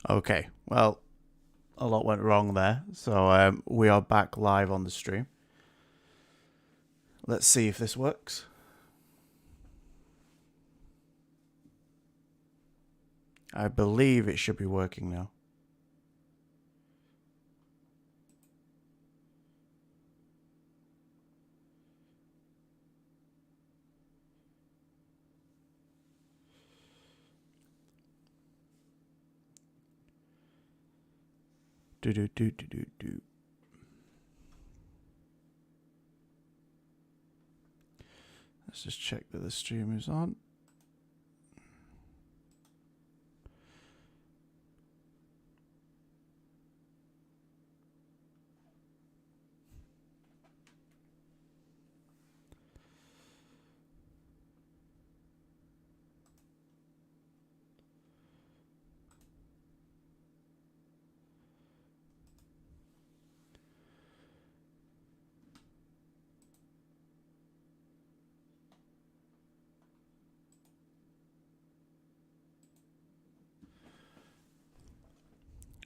Okay, well, a lot went wrong there. So we are back live on the stream. Let's see if this works. I believe it should be working now. Do. Let's just check that the stream is on.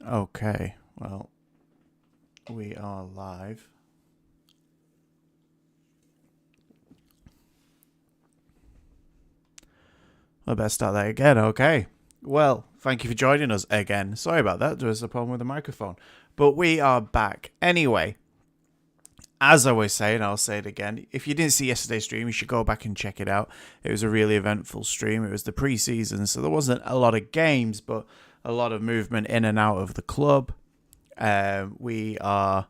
Okay, well, we are live. I better start that again. Okay. Well, thank you for joining us again. Sorry about that. There was a problem with the microphone. But we are back. Anyway, as I was saying, I'll say it again. If you didn't see yesterday's stream, you should go back and check it out. It was a really eventful stream. It was the pre-season, so there wasn't a lot of games, but a lot of movement in and out of the club. We are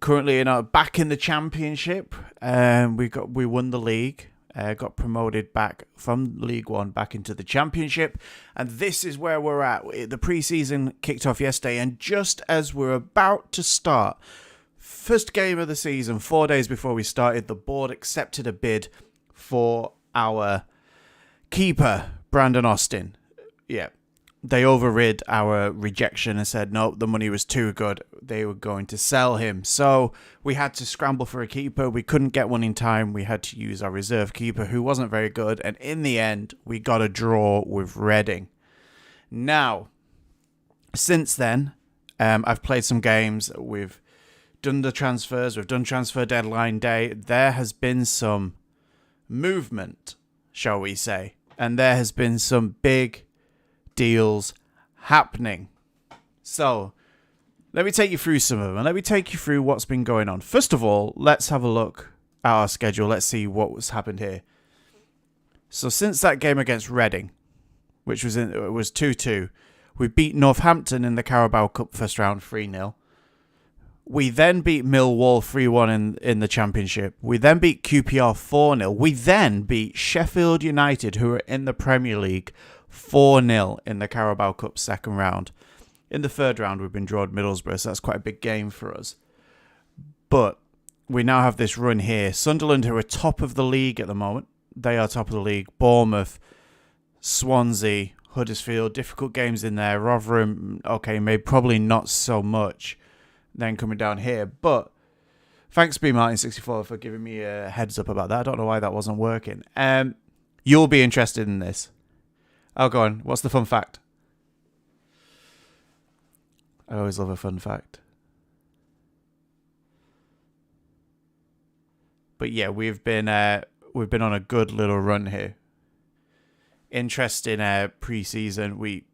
currently back in the championship. We won the league. Got promoted back from League One back into the Championship. And this is where we're at. The pre-season kicked off yesterday. And just as we're about to start, first game of the season, 4 days before we started, the board accepted a bid for our keeper, Brandon Austin. Yeah. They overrid our rejection and said, no, the money was too good. They were going to sell him. So we had to scramble for a keeper. We couldn't get one in time. We had to use our reserve keeper, who wasn't very good. And in the end, we got a draw with Reading. Now, since then, I've played some games. We've done the transfers. We've done transfer deadline day. There has been some movement, shall we say. And there has been some big deals happening. So let me take you through some of them. Let me take you through what's been going on. First of all, let's have a look at our schedule. Let's see what's happened here. So since that game against Reading, which was it was 2-2, we beat Northampton in the Carabao Cup first round 3-0. We then beat Millwall 3-1 in the Championship. We then beat QPR 4-0. We then beat Sheffield United, who are in the Premier League, 4-0 in the Carabao Cup second round. In the third round, we've been drawn Middlesbrough, so that's quite a big game for us. But we now have this run here. Sunderland, who are top of the league at the moment, they are top of the league. Bournemouth, Swansea, Huddersfield, difficult games in there. Rotherham, okay, maybe probably not so much. Then coming down here, but thanks B Martin64 for giving me a heads up about that. I don't know why that wasn't working. You'll be interested in this. Oh, go on. What's the fun fact? I always love a fun fact. But yeah, we've been on a good little run here. Interesting pre-season. We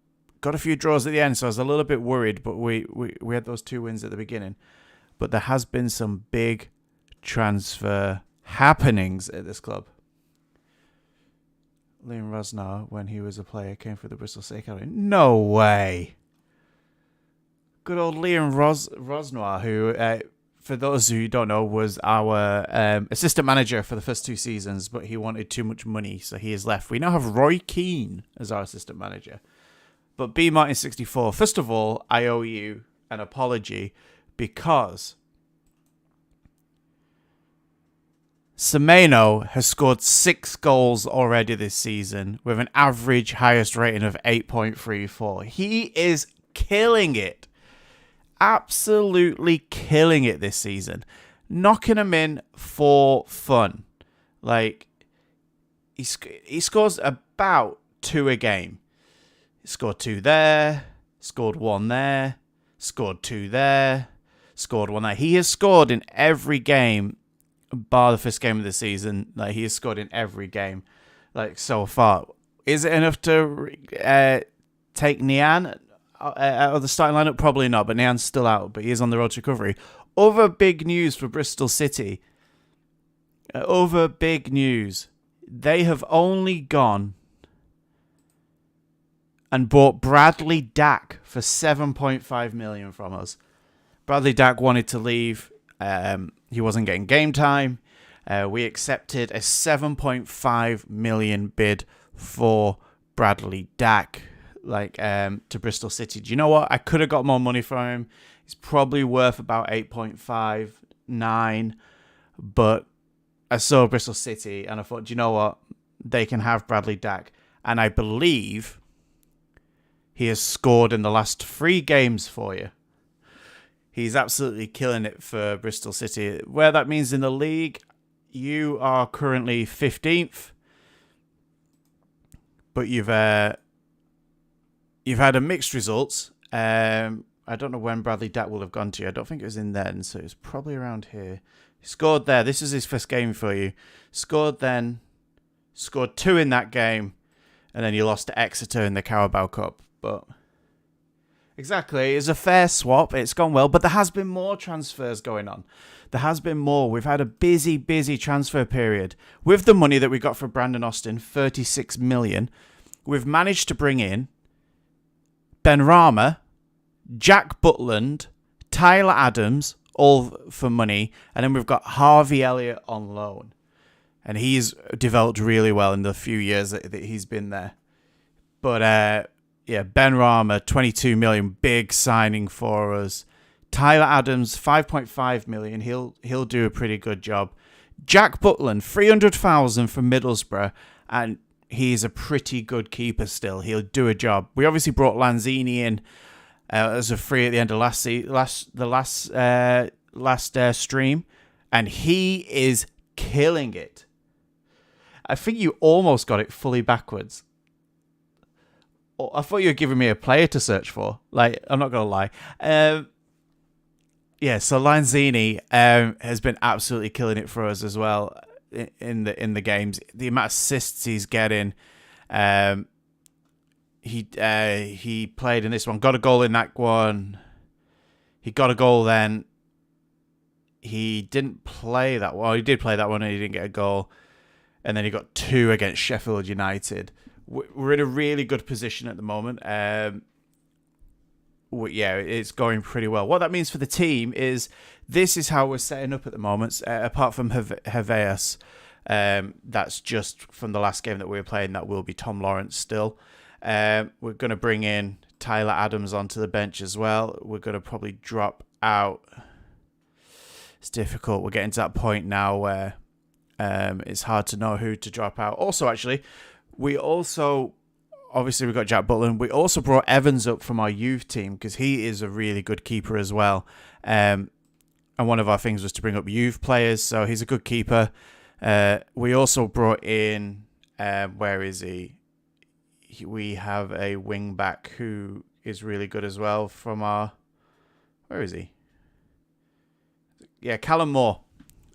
got a few draws at the end, so I was a little bit worried, but we had those 2 wins at the beginning. But there has been some big transfer happenings at this club. Liam Rosnar, when he was a player, came for the Bristol City Academy. No way. Good old Liam Rosnar, who, for those who don't know, was our assistant manager for the first 2 seasons, but he wanted too much money, so he has left. We now have Roy Keane as our assistant manager. But B Martin64, first of all, I owe you an apology because Semenyo has scored 6 goals already this season with an average highest rating of 8.34. He is killing it. Absolutely killing it this season. Knocking them in for fun. Like, he scores about 2 a game. Scored 2 there. Scored 1 there. Scored 2 there. Scored 1 there. He has scored in every game, bar the first game of the season. Like, he has scored in every game, like, so far. Is it enough to take Nian out of the starting lineup? Probably not, but Nian's still out, but he is on the road to recovery. Other big news for Bristol City. Other big news. They have only gone and bought Bradley Dack for 7.5 million from us. Bradley Dack wanted to leave. He wasn't getting game time. We accepted a 7.5 million bid for Bradley Dack, to Bristol City. Do you know what? I could have got more money from him. He's probably worth about 8.5, 9, but I saw Bristol City and I thought, do you know what? They can have Bradley Dack. And I believe he has scored in the last 3 games for you. He's absolutely killing it for Bristol City. Where that means in the league, you are currently 15th, but you've had a mixed results. I don't know when Bradley Dack will have gone to you. I don't think it was in then, so it's probably around here. He scored there. This is his first game for you. Scored then. Scored 2 in that game, and then you lost to Exeter in the Carabao Cup. But exactly, it's a fair swap. It's gone well, but there has been more transfers going on. There has been more. We've had a busy transfer period. With the money that we got for Brandon Austin, 36 million, we've managed to bring in Ben Rama, Jack Butland, Tyler Adams, all for money, and then we've got Harvey Elliott on loan. And he's developed really well in the few years that he's been there. But Ben Rama, 22 million, big signing for us. Tyler Adams, 5.5 million. He'll do a pretty good job. Jack Butland, 300,000 from Middlesbrough, and he's a pretty good keeper still. He'll do a job. We obviously brought Lanzini in as a free at the end of last stream, and he is killing it. I think you almost got it fully backwards. I thought you were giving me a player to search for. Like, I'm not gonna lie. So Lanzini has been absolutely killing it for us as well in the games. The amount of assists he's getting. He played in this one, got a goal in that one. He got a goal then. He didn't play that one. Well, he did play that one and he didn't get a goal. And then he got 2 against Sheffield United. We're in a really good position at the moment. It's going pretty well. What that means for the team is this is how we're setting up at the moment. Apart from Herveas, that's just from the last game that we were playing. That will be Tom Lawrence still. We're going to bring in Tyler Adams onto the bench as well. We're going to probably drop out. It's difficult. We're getting to that point now where it's hard to know who to drop out. Also, actually, obviously we got Jack Butland. We also brought Evans up from our youth team because he is a really good keeper as well. And one of our things was to bring up youth players, so he's a good keeper. We also brought in, where is he? We have a wing back who is really good as well from our... Where is he? Yeah, Callum Moore.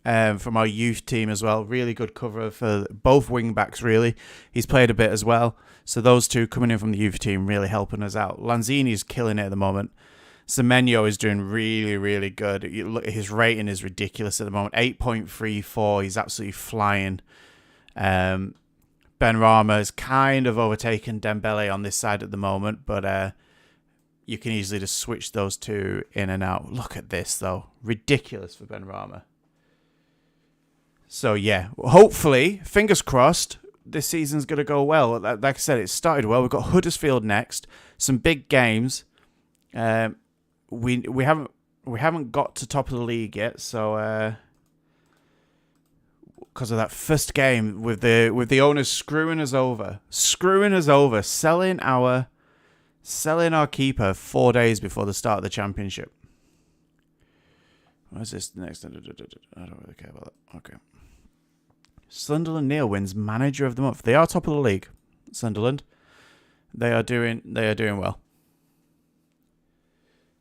From our youth team as well. Really good cover for both wing backs, really. He's played a bit as well. So those two coming in from the youth team really helping us out. Lanzini's killing it at the moment. Semenyo is doing really, really good. His rating is ridiculous at the moment. 8.34. He's absolutely flying. Ben Rama has kind of overtaken Dembele on this side at the moment, but you can easily just switch those two in and out. Look at this, though. Ridiculous for Ben Rama. So, yeah, hopefully, fingers crossed, this season's going to go well. Like I said, it started well. We've got Huddersfield next. Some big games. We haven't got to top of the league yet, so because of that first game with the owners screwing us over, selling our keeper 4 days before the start of the championship. What is this next? I don't really care about that. Okay. Sunderland Neil wins manager of the month. They are top of the league, Sunderland. They are doing well.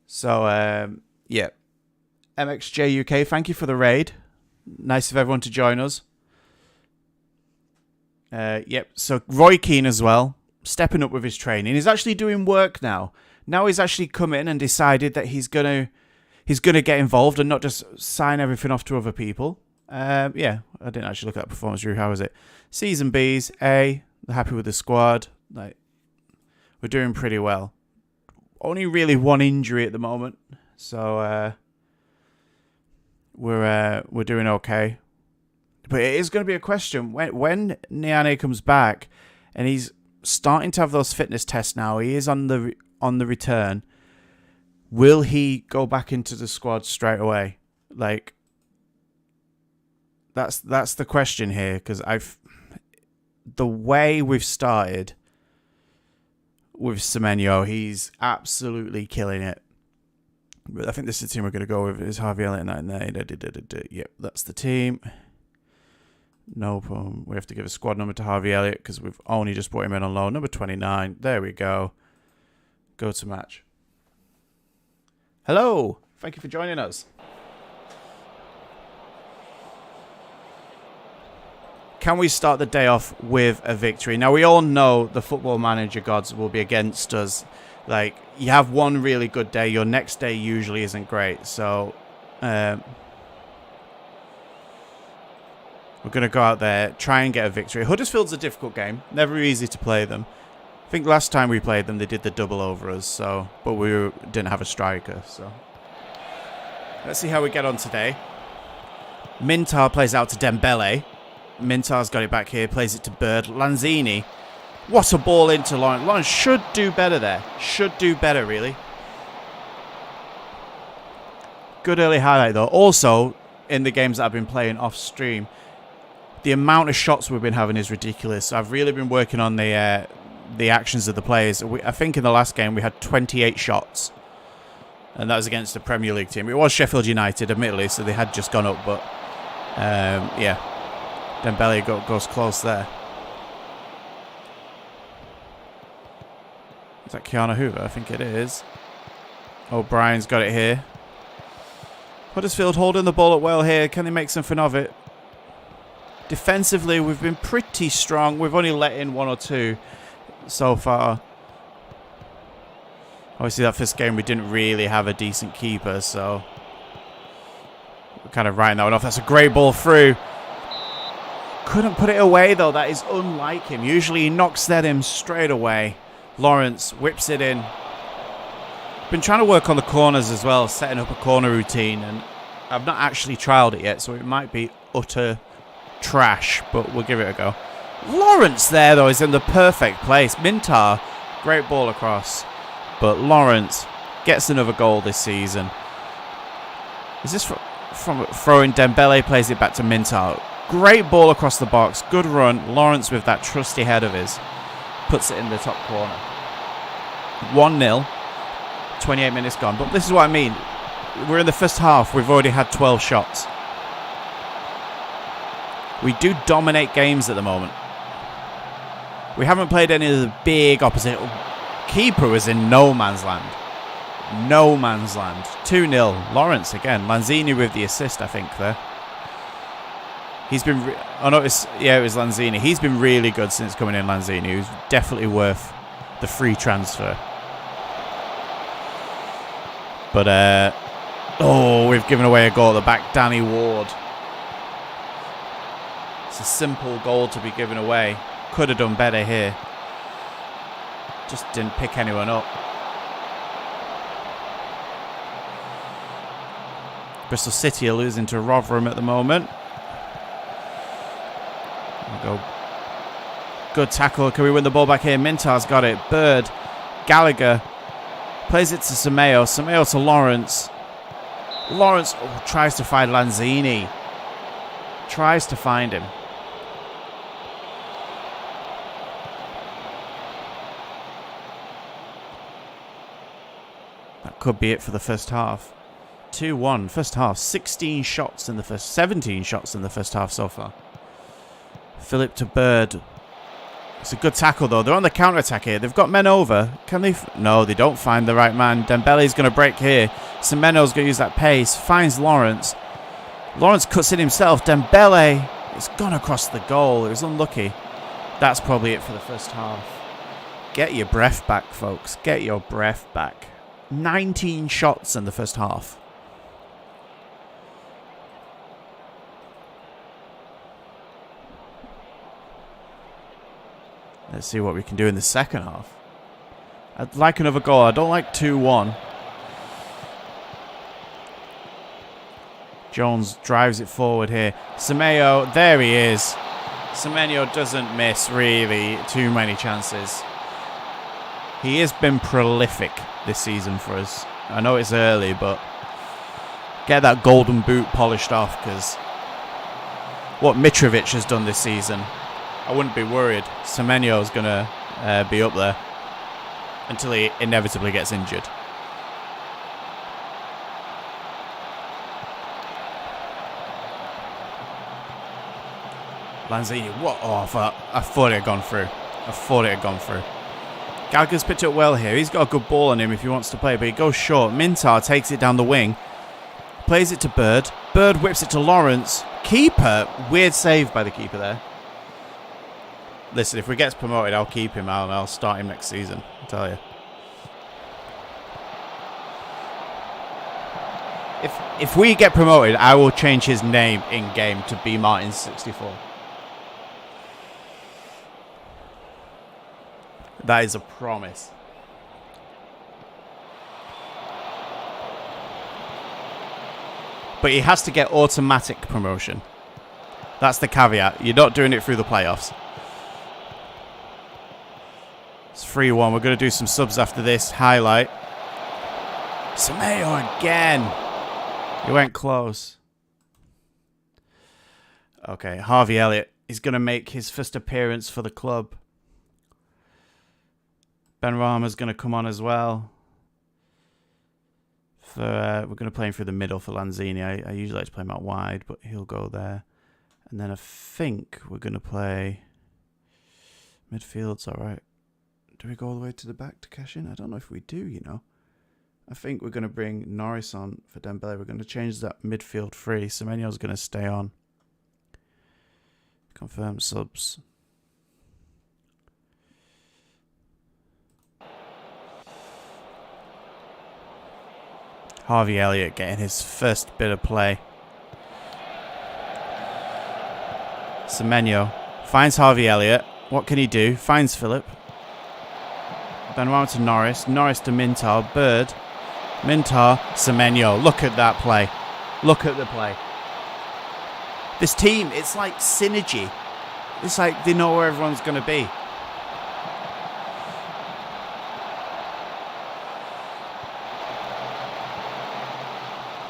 So, yeah. MXJ UK, thank you for the raid. Nice of everyone to join us. Yep. So Roy Keane as well, stepping up with his training. He's actually doing work now. Now he's actually come in and decided that he's gonna get involved and not just sign everything off to other people. Yeah, I didn't actually look at that performance review. How was it? C's and B's. A, they're happy with the squad. Like, we're doing pretty well. Only really one injury at the moment, so we're doing okay. But it is going to be a question when Niane comes back, and he's starting to have those fitness tests now. He is on the return. Will he go back into the squad straight away? Like, that's the question here, because the way we've started with Semenyo, he's absolutely killing it. But I think this is the team we're going to go with. Is Harvey Elliott 99? Yep, that's the team. No problem. We have to give a squad number to Harvey Elliott because we've only just brought him in on loan. Number 29. There we go. Go to match. Hello. Thank you for joining us. Can we start the day off with a victory? Now, we all know the Football Manager gods will be against us. Like, you have one really good day, your next day usually isn't great. So, we're going to go out there, try and get a victory. Huddersfield's a difficult game. Never easy to play them. I think last time we played them, they did the double over us. But we didn't have a striker. So, let's see how we get on today. Mintar plays out to Dembele. Mintar's got it back here, plays it to Bird. Lanzini. What a ball into Lawrence. Lawrence should do better there. Should do better, really. Good early highlight, though. Also, in the games that I've been playing off stream, the amount of shots we've been having is ridiculous. I've really been working on the actions of the players. I think in the last game we had 28 shots. And that was against the Premier League team. It was Sheffield United, admittedly, so they had just gone up. But, yeah. Dembele goes close there. Is that Keanu Hoover? I think it is. O'Brien's got it here. Huddersfield holding the ball up well here. Can they make something of it? Defensively, we've been pretty strong. We've only let in one or two so far. Obviously, that first game we didn't really have a decent keeper, so we're kind of writing that one off. That's a great ball through. Couldn't put it away, though. That is unlike him. Usually he knocks that in straight away. Lawrence whips it in. Been trying to work on the corners as well, setting up a corner routine, and I've not actually trialed it yet, so it might be utter trash, but we'll give it a go. Lawrence there, though, is in the perfect place. Mintar, great ball across, but Lawrence gets another goal this season. Is this from throwing? Dembele plays it back to Mintar. Great ball across the box. Good run. Lawrence with that trusty head of his. Puts it in the top corner. 1-0. 28 minutes gone. But this is what I mean. We're in the first half. We've already had 12 shots. We do dominate games at the moment. We haven't played any of the big opposite. Keeper was in no man's land. No man's land. 2-0. Lawrence again. Lanzini with the assist, I think, there. He's been... I noticed... Yeah, it was Lanzini. He's been really good since coming in, Lanzini. He was definitely worth the free transfer. But, oh, we've given away a goal at the back. Danny Ward. It's a simple goal to be given away. Could have done better here. Just didn't pick anyone up. Bristol City are losing to Rotherham at the moment. Go. Good tackle. Can we win the ball back here? Mintar's got it. Bird. Gallagher. Plays it to Semenyo. Semenyo to Lawrence. Lawrence tries to find Lanzini. Tries to find him. That could be it for the first half. 2-1 first half. 17 shots in the first half so far. Philip to Bird. It's a good tackle, though. They're on the counter-attack here. They've got men over. Can they... No, they don't find the right man. Dembele's going to break here. Semeno's going to use that pace. Finds Lawrence. Lawrence cuts in himself. Dembele... It's gone across the goal. It was unlucky. That's probably it for the first half. Get your breath back, folks. Get your breath back. 19 shots in the first half. Let's see what we can do in the second half. I'd like another goal. I don't like 2-1. Jones drives it forward here. Semenyo, there he is. Semenyo doesn't miss, really, too many chances. He has been prolific this season for us. I know it's early, but get that golden boot polished off, because what Mitrovic has done this season, I wouldn't be worried. Semenyo's going to be up there until he inevitably gets injured. Lanzini, what? Oh, I thought it had gone through. Gallagher's picked it up well here. He's got a good ball on him if he wants to play, but he goes short. Mintar takes it down the wing. Plays it to Bird. Bird whips it to Lawrence. Keeper. Weird save by the keeper there. Listen, if we get promoted, I'll keep him out and I'll start him next season. I'll tell you. If we get promoted, I will change his name in game to B Martin 64. That is a promise. But he has to get automatic promotion. That's the caveat. You're not doing it through the playoffs. It's 3-1. We're going to do some subs after this highlight. Semenyo again. He went close. Okay, Harvey Elliott is going to make his first appearance for the club. Ben Rama's going to come on as well. We're going to play him through the middle for Lanzini. I usually like to play him out wide, but he'll go there. And then I think we're going to play midfield's all right. Do we go all the way to the back to cash in? I don't know if we do, you know. I think we're going to bring Norris on for Dembele. We're going to change that midfield free. Semenyo's going to stay on. Confirm subs. Harvey Elliott getting his first bit of play. Semenyo finds Harvey Elliott. What can he do? Finds Philip. Benoit to Norris. Norris to Mintar. Bird. Mintar. Semenyo. Look at that play. Look at the play. This team, it's like synergy. It's like they know where everyone's going to be.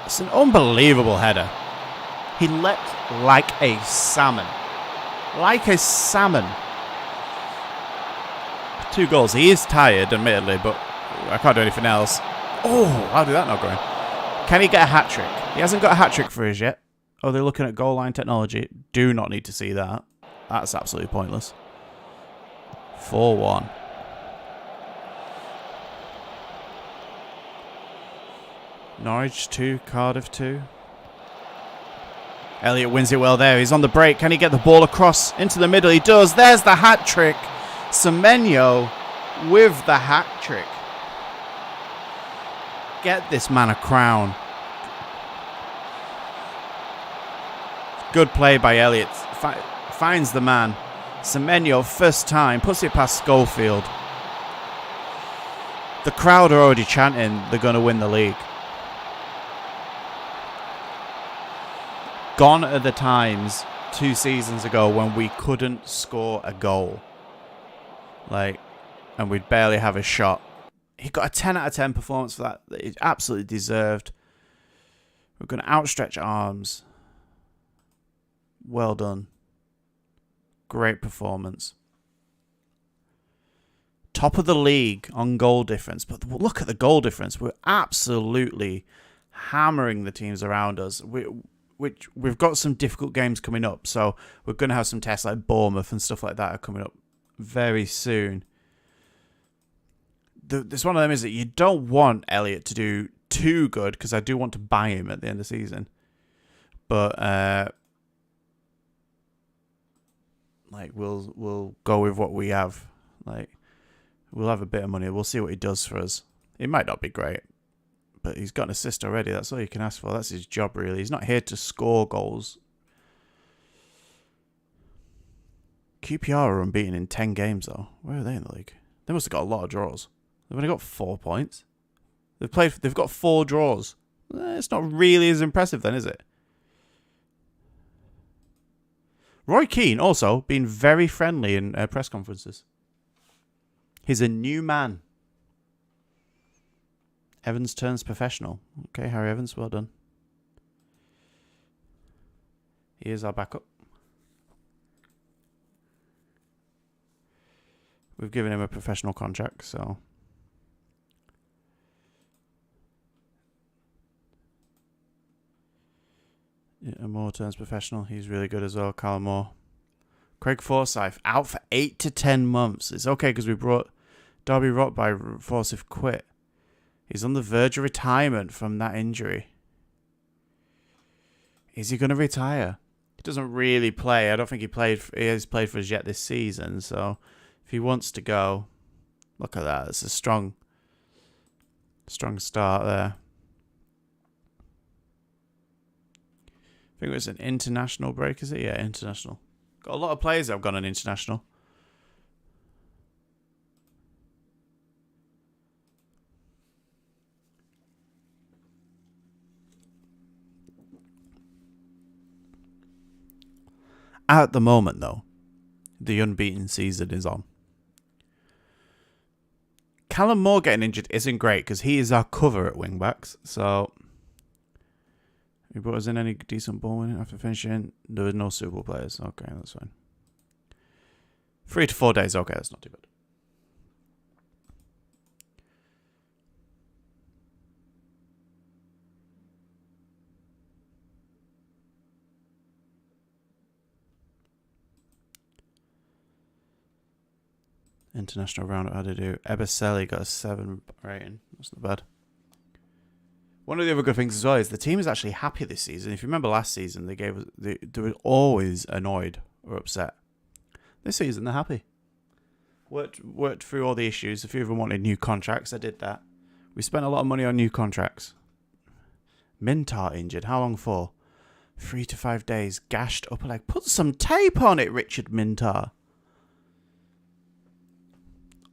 It's an unbelievable header. He leapt like a salmon. Like a salmon. 2 goals. He is tired, admittedly, but I can't do anything else. Oh, how did that not go in? Can he get a hat-trick? He hasn't got a hat-trick for us yet. Oh, they're looking at goal line technology. Do not need to see that. That's absolutely pointless. 4-1. Norwich 2, Cardiff 2. Elliott wins it well there. He's on the break. Can he get the ball across into the middle? He does. There's the hat-trick. Semenyo with the hat-trick. Get this man a crown. Good play by Elliott. Finds the man. Semenyo, first time, puts it past Schofield. The crowd are already chanting they're going to win the league. Gone are the times 2 seasons ago when we couldn't score a goal. And we'd barely have a shot. He got a 10 out of 10 performance for that. He absolutely deserved. We're going to outstretch arms. Well done. Great performance. Top of the league on goal difference. But look at the goal difference. We're absolutely hammering the teams around us. We've got some difficult games coming up. So we're going to have some tests like Bournemouth and stuff like that are coming up very soon. This one of them is that you don't want Elliot to do too good, because I do want to buy him at the end of the season. But like we'll go with what we have. Like we'll have a bit of money. We'll see what he does for us. It might not be great, but he's got an assist already. That's all you can ask for. That's his job, really. He's not here to score goals. QPR are unbeaten in 10 games, though. Where are they in the league? They must have got a lot of draws. They've only got 4 points. They've got 4 draws. It's not really as impressive then, is it? Roy Keane also been very friendly in press conferences. He's a new man. Evans turns professional. Okay, Harry Evans, well done. He is our backup. We've given him a professional contract, so... Yeah, Moore turns professional. He's really good as well, Callum Moore. Craig Forsyth, out for 8 to 10 months. It's okay because we brought Derby Rock by Forsyth quit. He's on the verge of retirement from that injury. Is he going to retire? He doesn't really play. I don't think he has played for us yet this season, so... If he wants to go, look at that. It's a strong start there. I think it was an international break, is it? Yeah, international. Got a lot of players that have gone on international. At the moment, though, the unbeaten season is on. Callum Moore getting injured isn't great because he is our cover at wing backs. So, he brought us in any decent ball winning after finishing. There was no suitable players. Okay, that's fine. 3 to 4 days. Okay, that's not too bad. International roundup, how to do. Eberselli got a 7 rating. That's not bad. One of the other good things as well is the team is actually happy this season. If you remember last season, they were always annoyed or upset. This season, they're happy. Worked through all the issues. A few of them wanted new contracts. I did that. We spent a lot of money on new contracts. Mintar injured. How long for? 3 to 5 days. Gashed upper leg. Put some tape on it, Richard Mintar.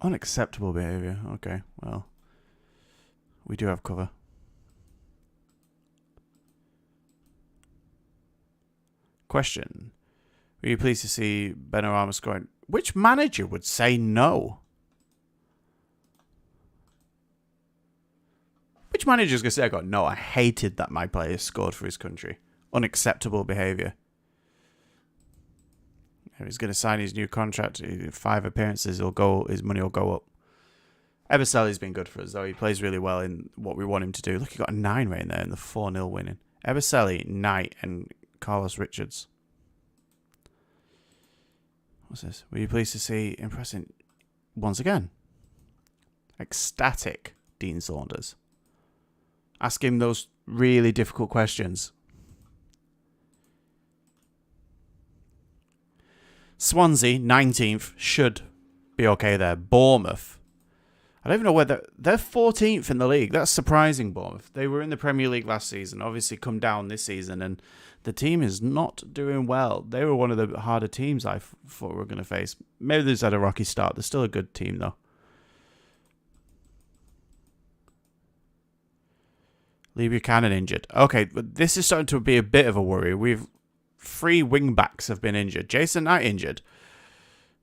Unacceptable behaviour. Okay, well. We do have cover. Question. Were you pleased to see Benrahma scoring? Which manager would say no? Which manager is going to say, no, I hated that my player scored for his country. Unacceptable behaviour. He's going to sign his new contract. 5 appearances, his money will go up. Eberselli's been good for us, though. He plays really well in what we want him to do. Look, he got a 9 rating there in the 4-0 winning. Eberselli, Knight, and Carlos Richards. What's this? Were you pleased to see impressing once again? Ecstatic Dean Saunders. Ask him those really difficult questions. Swansea, 19th, should be okay there. Bournemouth. I don't even know whether... They're 14th in the league. That's surprising, Bournemouth. They were in the Premier League last season, obviously come down this season, and the team is not doing well. They were one of the harder teams I thought we were going to face. Maybe they've had a rocky start. They're still a good team, though. Lee Buchanan injured. Okay, but this is starting to be a bit of a worry. We've... 3 wing-backs have been injured. Jason Knight injured.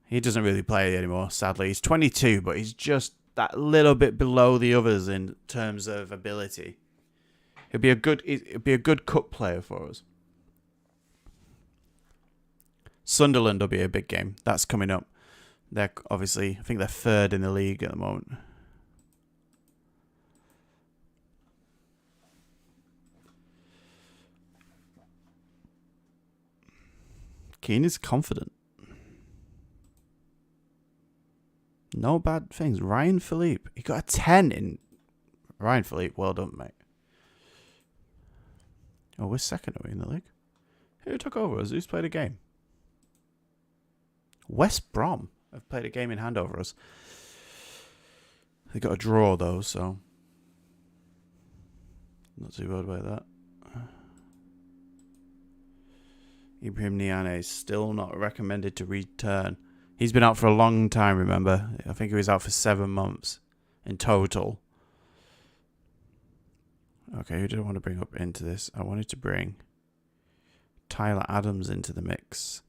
He doesn't really play anymore, sadly. He's 22, but he's just that little bit below the others in terms of ability. He'll be a good cup player for us. Sunderland will be a big game. That's coming up. They're obviously, I think they're 3rd in the league at the moment. Keane is confident. No bad things. Ryan Philippe. He got a 10 in... Ryan Philippe, well done, mate. Oh, we're second, are we, in the league? Who took over us? Who's played a game? West Brom have played a game in hand over us. They got a draw, though, so... Not too bad about that. Ibrahim Niane is still not recommended to return. He's been out for a long time, remember? I think he was out for 7 months in total. Okay, who did I want to bring up into this? I wanted to bring Tyler Adams into the mix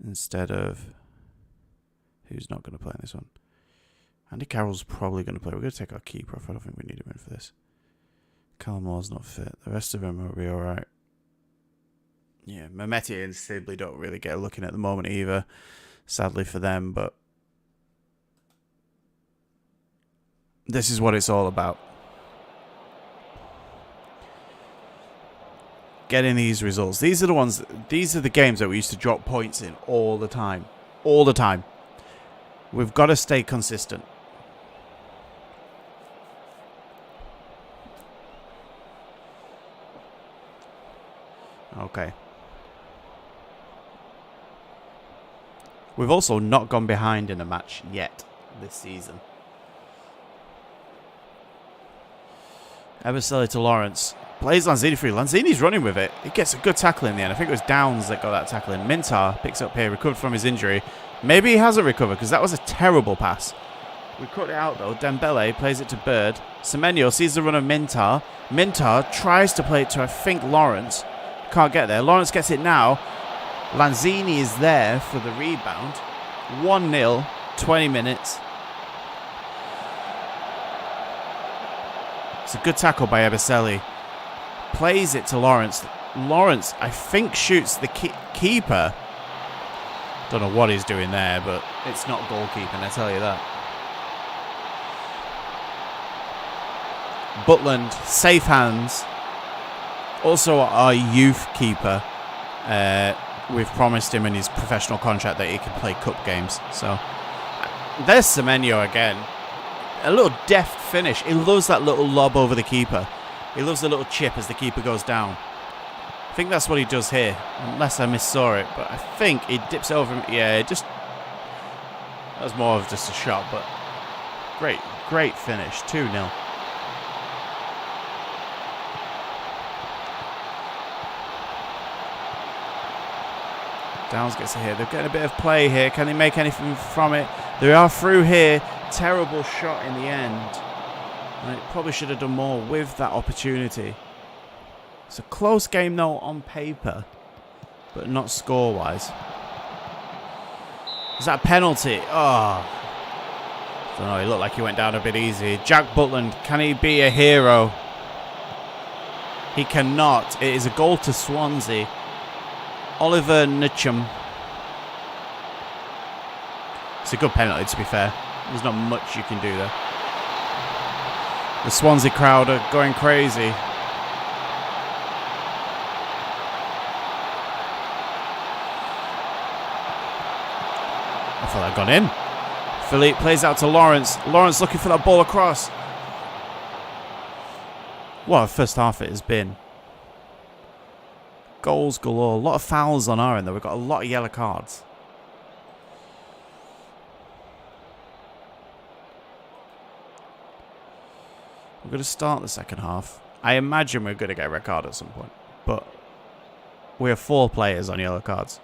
instead of... Who's not going to play in this one? Andy Carroll's probably going to play. We're going to take our keeper off. I don't think we need him in for this. Callum Moore's not fit. The rest of them will be alright. Yeah, Mehmeti and Sibley don't really get a look in at the moment either. Sadly for them, but... This is what it's all about. Getting these results. These are the ones... These are the games that we used to drop points in all the time. All the time. We've got to stay consistent. Okay. We've also not gone behind in a match yet this season. Eberselli to Lawrence. Plays Lanzini free. Lanzini's running with it. He gets a good tackle in the end. I think it was Downs that got that tackle in. Mintar picks up here, recovered from his injury. Maybe he hasn't recovered because that was a terrible pass. We cut it out though. Dembele plays it to Bird. Semenyo sees the run of Mintar. Mintar tries to play it to, I think, Lawrence. Can't get there. Lawrence gets it now. Lanzini is there for the rebound. 1-0, 20 minutes. It's a good tackle by Eberselli. Plays it to Lawrence. Lawrence, I think, shoots the keeper. Don't know what he's doing there, but it's not goalkeeping, I tell you that. Butland, safe hands. Also, our youth keeper. We've promised him in his professional contract that he can play cup games. So, there's Semenyo again. A little deft finish. He loves that little lob over the keeper. He loves the little chip as the keeper goes down. I think that's what he does here, unless I missaw it. But I think he dips over him. Yeah, it just... That was more of just a shot, but... Great finish. 2-0. Downs gets it here. They're getting a bit of play here. Can they make anything from it? They are through here. Terrible shot in the end. And it probably should have done more with that opportunity. It's a close game though on paper, but not score-wise. Is that a penalty? Oh. I don't know. He looked like he went down a bit easy. Jack Butland, can he be a hero? He cannot. It is a goal to Swansea. Oliver Nitcham. It's a good penalty, to be fair. There's not much you can do there. The Swansea crowd are going crazy. I thought that had gone in. Philippe plays out to Lawrence. Lawrence looking for that ball across. What a first half it has been. Goals galore. A lot of fouls on our end, though. We've got a lot of yellow cards. We're going to start the second half. I imagine we're going to get a red card at some point. But we have 4 players on yellow cards.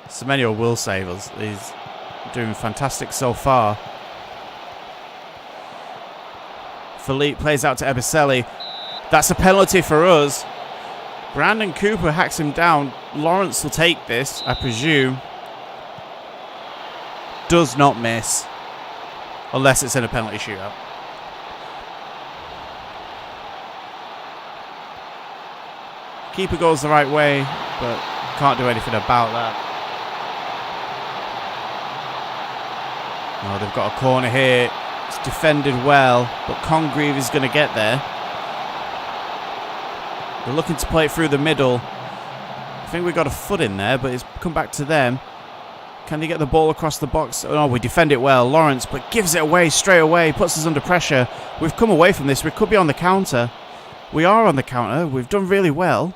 Semenyo will save us. He's doing fantastic so far. Philippe plays out to Eberselli. That's a penalty for us. Brandon Cooper hacks him down. Lawrence will take this, I presume. Does not miss. Unless it's in a penalty shootout. Keeper goes the right way, but can't do anything about that. Oh, they've got a corner here. It's defended well, but Congreve is going to get there. They're looking to play it through the middle. I think we got a foot in there, but it's come back to them. Can they get the ball across the box? Oh, no, we defend it well. Lawrence, but gives it away straight away. Puts us under pressure. We've come away from this. We could be on the counter. We are on the counter. We've done really well.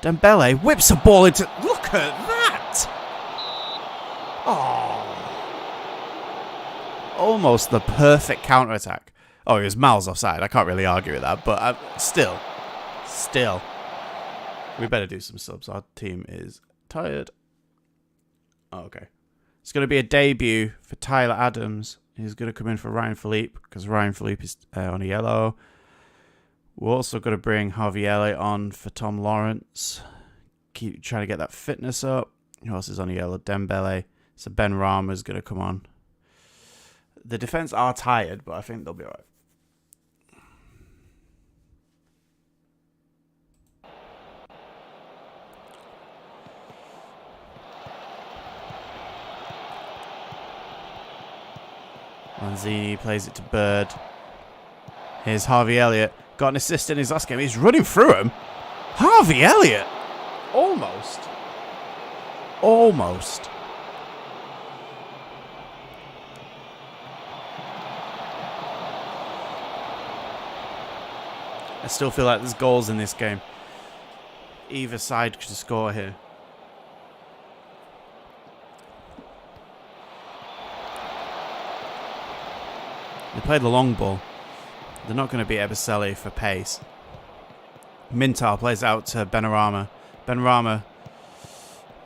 Dembele whips the ball into... Look at that! Oh. Almost the perfect counter-attack. Oh, he was miles offside. I can't really argue with that. But still. We better do some subs. Our team is tired. Oh, okay. It's going to be a debut for Tyler Adams. He's going to come in for Ryan Philippe because Ryan Philippe is on a yellow. We're also going to bring Harvey Elliott on for Tom Lawrence. Keep trying to get that fitness up. Who else is on a yellow? Dembele. So Ben Rama is going to come on. The defense are tired, but I think they'll be all right. Lanzini plays it to Bird. Here's Harvey Elliott. Got an assist in his last game. He's running through him. Harvey Elliott! Almost. I still feel like there's goals in this game. Either side could score here. They play the long ball. They're not going to beat Eberseli for pace. Mintar plays out to Benrahma. Benrahma,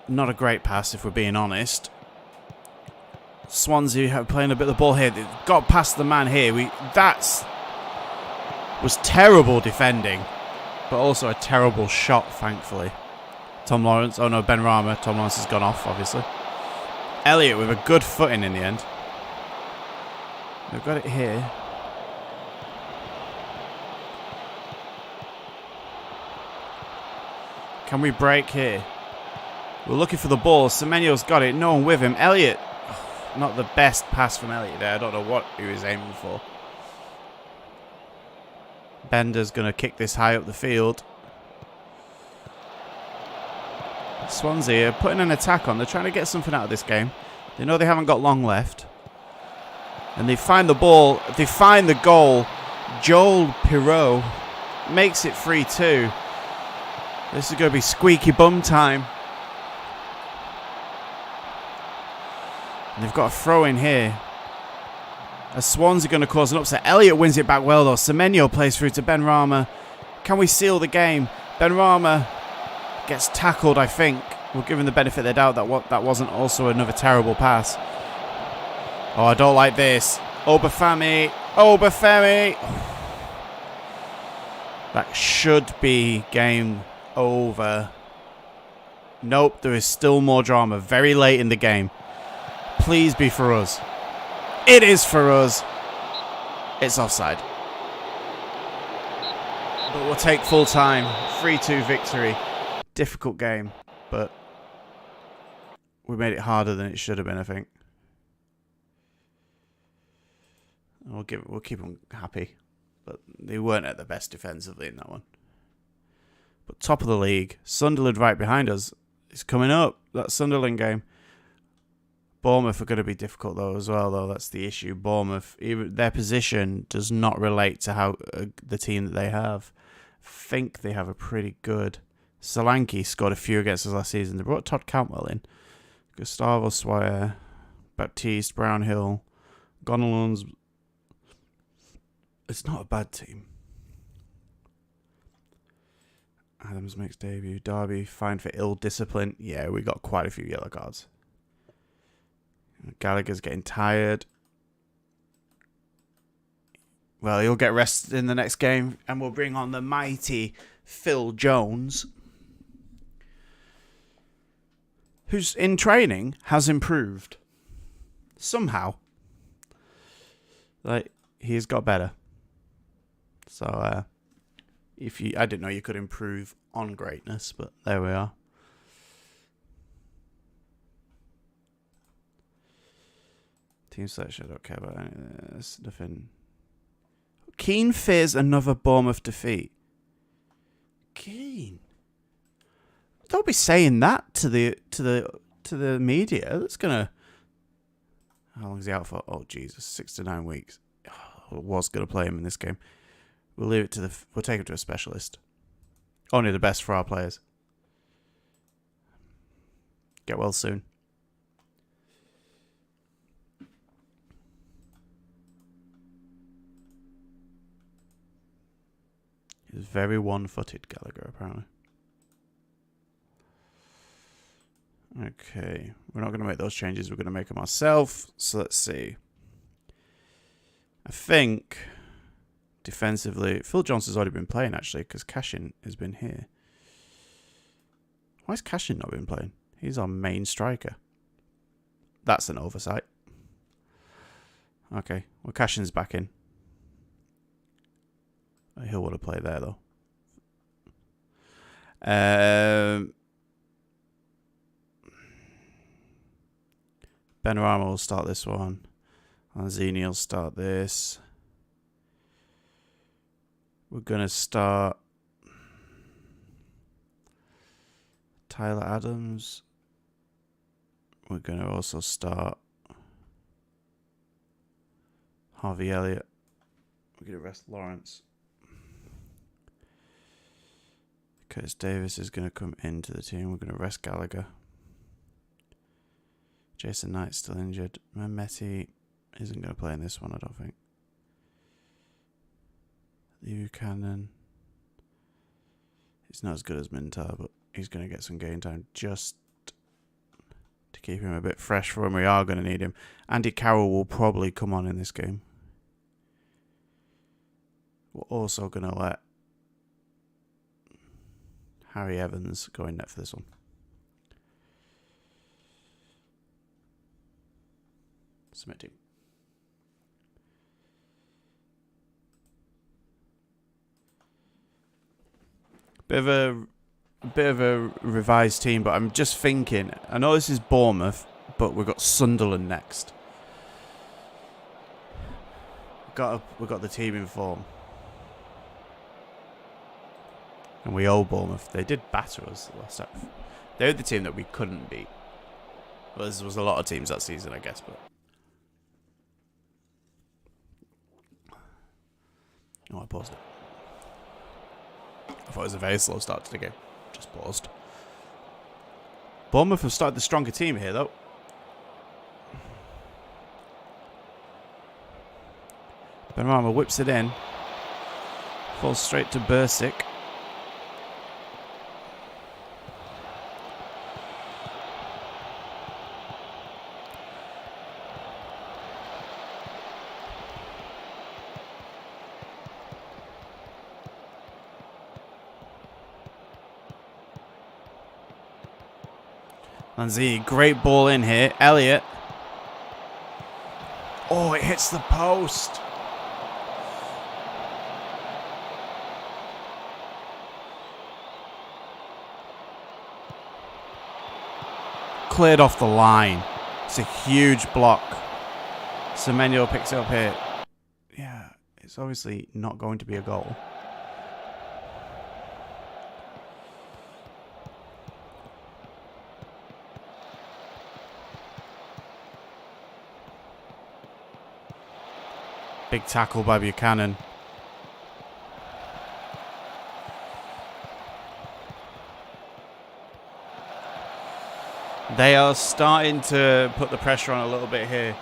not a great pass if we're being honest. Swansea playing a bit of the ball here. They got past the man here. That was terrible defending, but also a terrible shot, thankfully. Tom Lawrence. Oh no, Benrahma. Tom Lawrence has gone off, obviously. Elliott with a good footing in the end. They've got it here. Can we break here? We're looking for the ball. Semenyo's got it. No one with him. Elliott. Not the best pass from Elliott there. I don't know what he was aiming for. Bender's going to kick this high up the field. Swansea are putting an attack on. They're trying to get something out of this game. They know they haven't got long left. And they find the ball. They find the goal. Joel Pirot makes it 3-2. This is going to be squeaky bum time. And they've got a throw in here. As Swansea are going to cause an upset. Elliott wins it back well though. Semenyo plays through to Benrahma. Can we seal the game? Benrahma gets tackled, I think. We'll give him the benefit of the doubt that wasn't also another terrible pass. Oh, I don't like this. Obafemi. That should be game over. Nope, there is still more drama very late in the game. Please be for us. It is for us. It's offside. But we'll take full time. 3-2 victory. Difficult game, but we made it harder than it should have been, I think. We'll keep them happy. But they weren't at the best defensively in that one. But top of the league, Sunderland right behind us is coming up. That Sunderland game. Bournemouth are going to be difficult though as well. Though that's the issue. Bournemouth, even their position does not relate to how the team that they have. I think they have a pretty good. Solanke scored a few against us last season. They brought Todd Cantwell in. Gustavo Swire, Baptiste, Brownhill, Gonalons. It's not a bad team. Adams makes debut. Derby fined for ill discipline. Yeah, we got quite a few yellow cards. Gallagher's getting tired. Well, he'll get rested in the next game, and we'll bring on the mighty Phil Jones, who's in training has improved somehow. Like he's got better. So, I didn't know you could improve on greatness, but there we are. Team selection, I don't care about any of this. Nothing. Keane fears another Bournemouth defeat. Keane, don't be saying that to the media. That's gonna How long is he out for? Oh, Jesus. 6 to 9 weeks. I was going to play him in this game. We'll leave it to we'll take him to a specialist. Only the best for our players. Get well soon. He's very one-footed, Gallagher, apparently. Okay. We're not going to make those changes. We're going to make them ourselves. So let's see. I think defensively, Phil Johnson's already been playing, actually, because Cashin has been here. Why has Cashin not been playing? He's our main striker. That's an oversight. Okay. Well, Cashin's back in. He'll want to play there, though. Benrahma will start this one. Lanzini will start this. We're going to start Tyler Adams. We're going to also start Harvey Elliott. We're going to rest Lawrence. Curtis Davis is going to come into the team. We're going to rest Gallagher. Jason Knight's still injured. Mehmeti isn't going to play in this one, I don't think. Buchanan. He's not as good as Mintar, but he's going to get some game time just to keep him a bit fresh for when we are going to need him. Andy Carroll will probably come on in this game. We're also going to let Harry Evans go in net for this one. Submitting. Bit of a revised team, but I'm just thinking. I know this is Bournemouth, but we've got Sunderland next. We've got the team in form, and we owe Bournemouth. They did batter us last time. They're the team that we couldn't beat. Well, there was a lot of teams that season, I guess, but. Oh, I paused it. I thought it was a very slow start to the game. Just paused. Bournemouth have started the stronger team here, though. Benrahma whips it in. Falls straight to Bursic. Lanzini, great ball in here. Elliott. Oh, it hits the post. Cleared off the line. It's a huge block. Semenyo picks it up here. Yeah, it's obviously not going to be a goal. Big tackle by Buchanan. They are starting to put the pressure on a little bit here.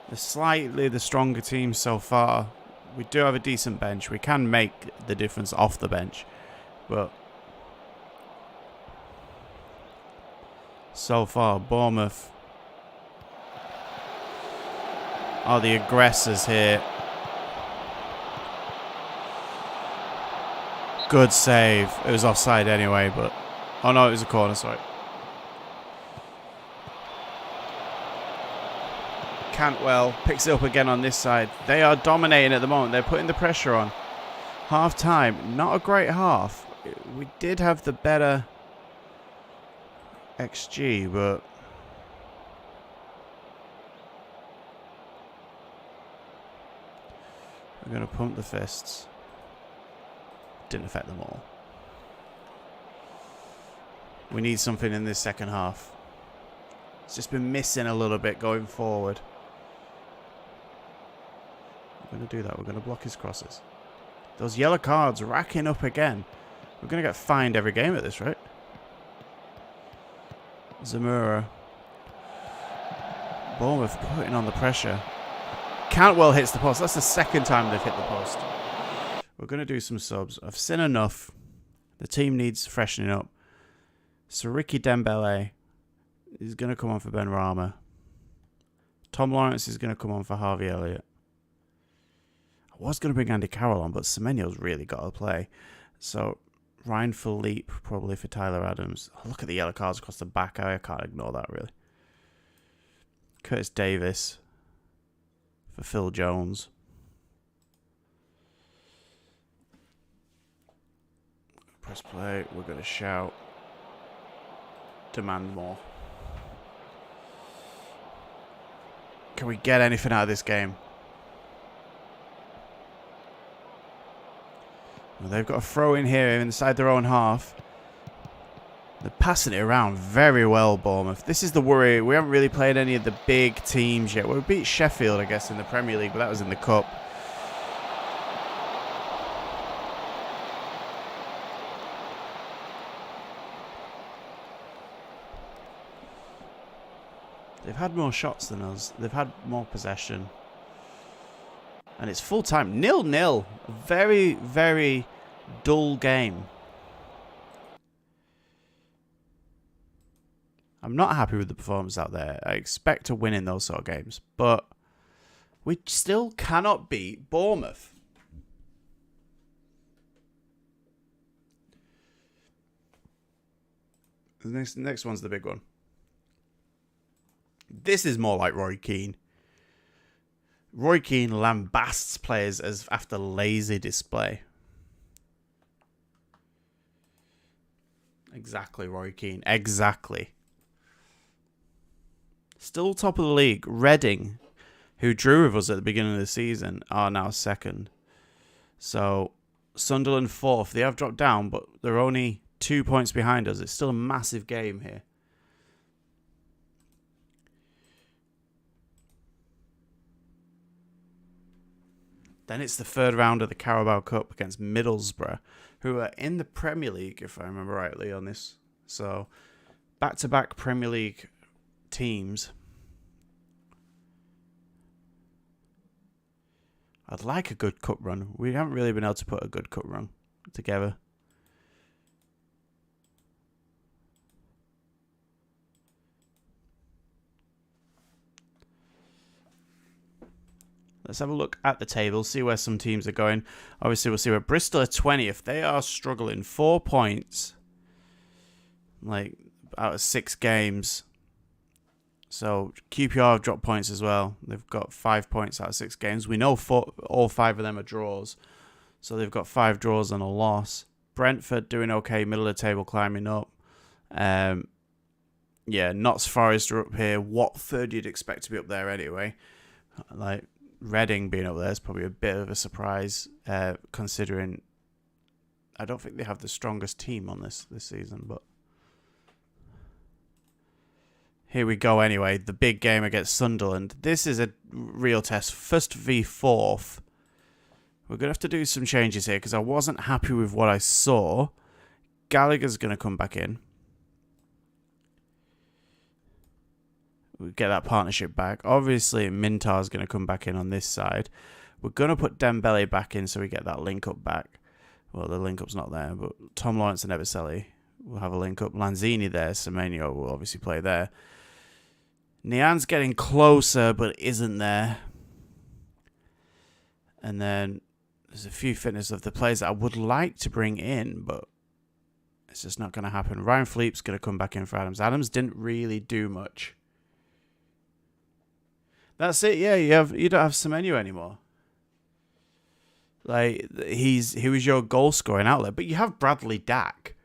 They're slightly the stronger team so far. We do have a decent bench. We can make the difference off the bench. But so far, Bournemouth are the aggressors here. Good save. It was offside anyway, but... Oh no, it was a corner, sorry. Cantwell picks it up again on this side. They are dominating at the moment. They're putting the pressure on. Half time. Not a great half. We did have the better XG, but... We're going to pump the fists. Didn't affect them all. We need something in this second half. It's just been missing a little bit going forward. We're going to do that. We're going to block his crosses. Those yellow cards racking up again. We're going to get fined every game at this, right? Zamora. Bournemouth putting on the pressure. Cantwell hits the post. That's the second time they've hit the post. We're going to do some subs. I've seen enough. The team needs freshening up. So Ricky Dembele is going to come on for Ben Rama. Tom Lawrence is going to come on for Harvey Elliott. I was going to bring Andy Carroll on, but Semenyo's really got to play. So Ryan Philippe probably for Tyler Adams. Oh, look at the yellow cards across the back. I can't ignore that, really. Curtis Davis for Phil Jones. Press play. We're going to shout. Demand more. Can we get anything out of this game? Well, they've got a throw in here inside their own half. They're passing it around very well, Bournemouth. This is the worry. We haven't really played any of the big teams yet. We beat Sheffield, I guess, in the Premier League, but that was in the Cup. They've had more shots than us. They've had more possession. And it's full time. 0-0. A very, very dull game. I'm not happy with the performance out there. I expect to win in those sort of games. But we still cannot beat Bournemouth. The next one's the big one. This is more like Roy Keane. Roy Keane lambasts players as after lazy display. Exactly, Roy Keane. Exactly. Still top of the league. Reading, who drew with us at the beginning of the season, are now second. So, Sunderland fourth. They have dropped down, but they're only 2 points behind us. It's still a massive game here. Then it's the third round of the Carabao Cup against Middlesbrough, who are in the Premier League, if I remember rightly on this. So, back-to-back Premier League teams. I'd like a good cup run. We haven't really been able to put a good cup run together. Let's have a look at the table, see where some teams are going. Obviously, we'll see where Bristol are 20th. They are struggling. 4 points. Like, out of 6 games. So, QPR have dropped points as well. They've got 5 points out of 6 games. We know all 5 of them are draws. So, they've got 5 draws and a loss. Brentford doing okay, middle of the table, climbing up. Yeah, Notts Forest are up here. Watford, you'd expect to be up there anyway. Like, Reading being up there is probably a bit of a surprise, considering I don't think they have the strongest team on this season. But here we go anyway. The big game against Sunderland. This is a real test. First v fourth. We're going to have to do some changes here because I wasn't happy with what I saw. Gallagher's going to come back in. We get that partnership back. Obviously, Mintar's going to come back in on this side. We're going to put Dembele back in so we get that link-up back. Well, the link-up's not there, but Tom Lawrence and Eberseli will have a link-up. Lanzini there. Semenyo will obviously play there. Nian's getting closer, but isn't there. And then there's a few fitness of the players that I would like to bring in, but it's just not going to happen. Ryan Philippe's going to come back in for Adams. Adams didn't really do much. That's it. Yeah, you don't have Semenyo anymore. Like he was your goal scoring outlet, but you have Bradley Dack.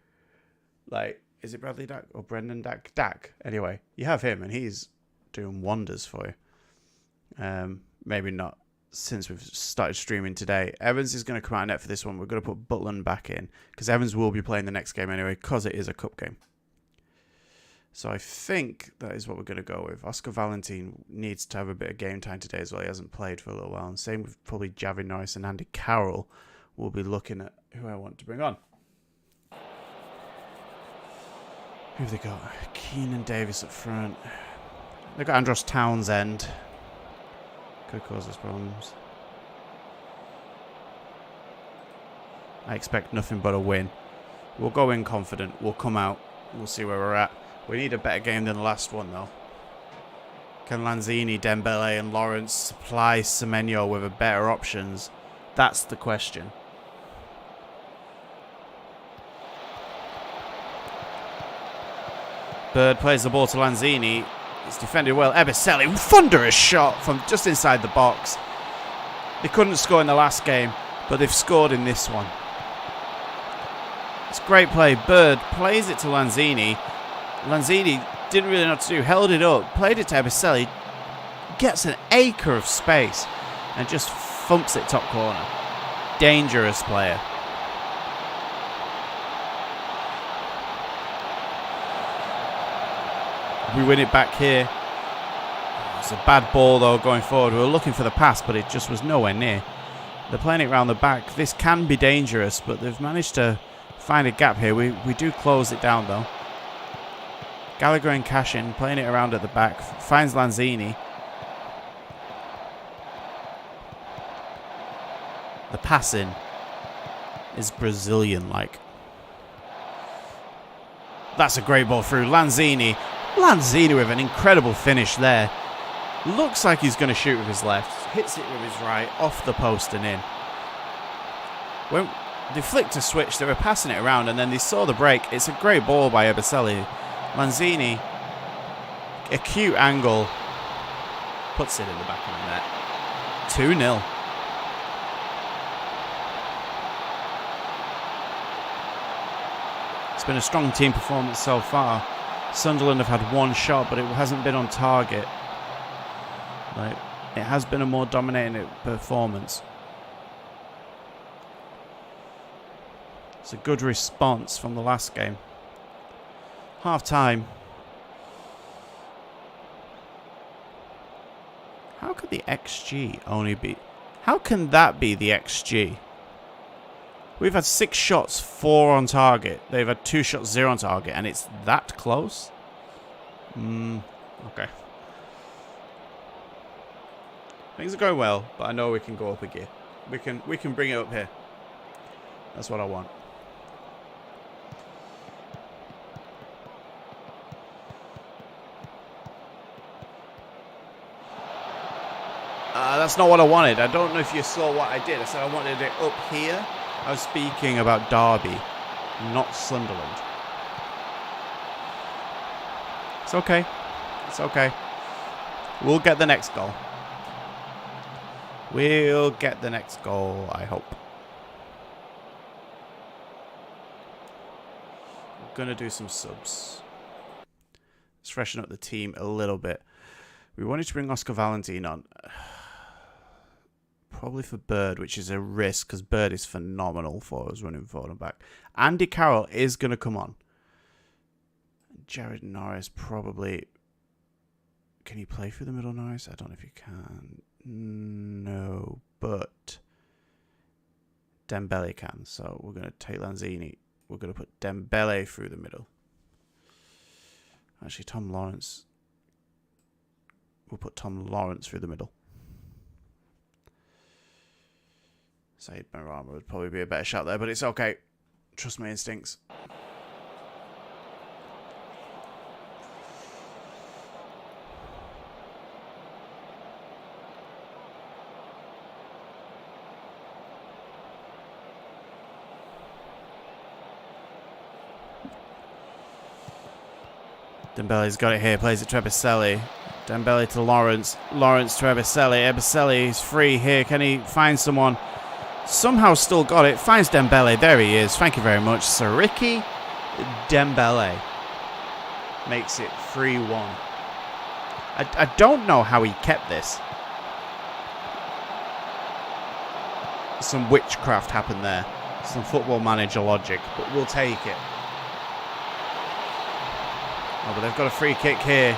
Like, is it Bradley Dack or Brendan Dack? Dack. Anyway, you have him, and he's doing wonders for you. Maybe not since we've started streaming today. Evans is going to come out net for this one. We're going to put Butland back in because Evans will be playing the next game anyway because it is a cup game. So I think that is what we're going to go with. Oscar Valentin needs to have a bit of game time today as well. He hasn't played for a little while. And same with probably Javi Norris and Andy Carroll. We'll be looking at who I want to bring on. Who have they got? Keenan Davis up front. They've got Andros Townsend. Could cause us problems. I expect nothing but a win. We'll go in confident. We'll come out. We'll see where we're at. We need a better game than the last one, though. Can Lanzini, Dembele and Lawrence supply Semenyo with a better options? That's the question. Bird plays the ball to Lanzini. It's defended well. Ebicelli, thunderous shot from just inside the box. They couldn't score in the last game, but they've scored in this one. It's great play. Bird plays it to Lanzini. Lanzini didn't really know what to do. Held it up. Played it to Ebicelli. Gets an acre of space and just thumps it top corner. Dangerous player. We win it back here. It's a bad ball, though, going forward. We were looking for the pass, but it just was nowhere near. They're playing it around the back. This can be dangerous, but they've managed to find a gap here. We do close it down, though. Gallagher and Cashin playing it around at the back. Finds Lanzini. The passing is Brazilian-like. That's a great ball through. Lanzini with an incredible finish there. Looks like he's going to shoot with his left. Hits it with his right, off the post and in. When they flicked a switch, they were passing it around and then they saw the break. It's a great ball by Ebicelli. Lanzini, acute angle, puts it in the back of the net. 2-0. It's been a strong team performance so far. Sunderland have had one shot, but it hasn't been on target. Like, it has been a more dominating performance. It's a good response from the last game. Half time. How could the XG only be... How can that be the XG? We've had 6 shots, 4 on target. They've had 2 shots, 0 on target, and it's that close? Okay. Things are going well, but I know we can go up a gear. We can bring it up here. That's what I want. That's not what I wanted. I don't know if you saw what I did. I said I wanted it up here. I was speaking about Derby, not Sunderland. It's okay. It's okay. We'll get the next goal. We'll get the next goal, I hope. I'm going to do some subs. Let's freshen up the team a little bit. We wanted to bring Oscar Valentin on. Probably for Bird, which is a risk because Bird is phenomenal for us running forward and back. Andy Carroll is going to come on. Jared Norris probably... Can he play through the middle, Norris? I don't know if he can. No, but Dembele can. So we're going to take Lanzini. We're going to put Dembele through the middle. Actually, Tom Lawrence. We'll put Tom Lawrence through the middle. Said Benrahma would probably be a better shot there, but it's okay. Trust my instincts. Dembele's got it here, plays it to Ebicelli. Dembele to Lawrence. Lawrence to Ebicelli. Ebicelli is free here. Can he find someone? Somehow still got it. Finds Dembele. There he is. Thank you very much. Sariki Dembele makes it 3-1. I don't know how he kept this. Some witchcraft happened there. Some football manager logic, but we'll take it. Oh, but they've got a free kick here.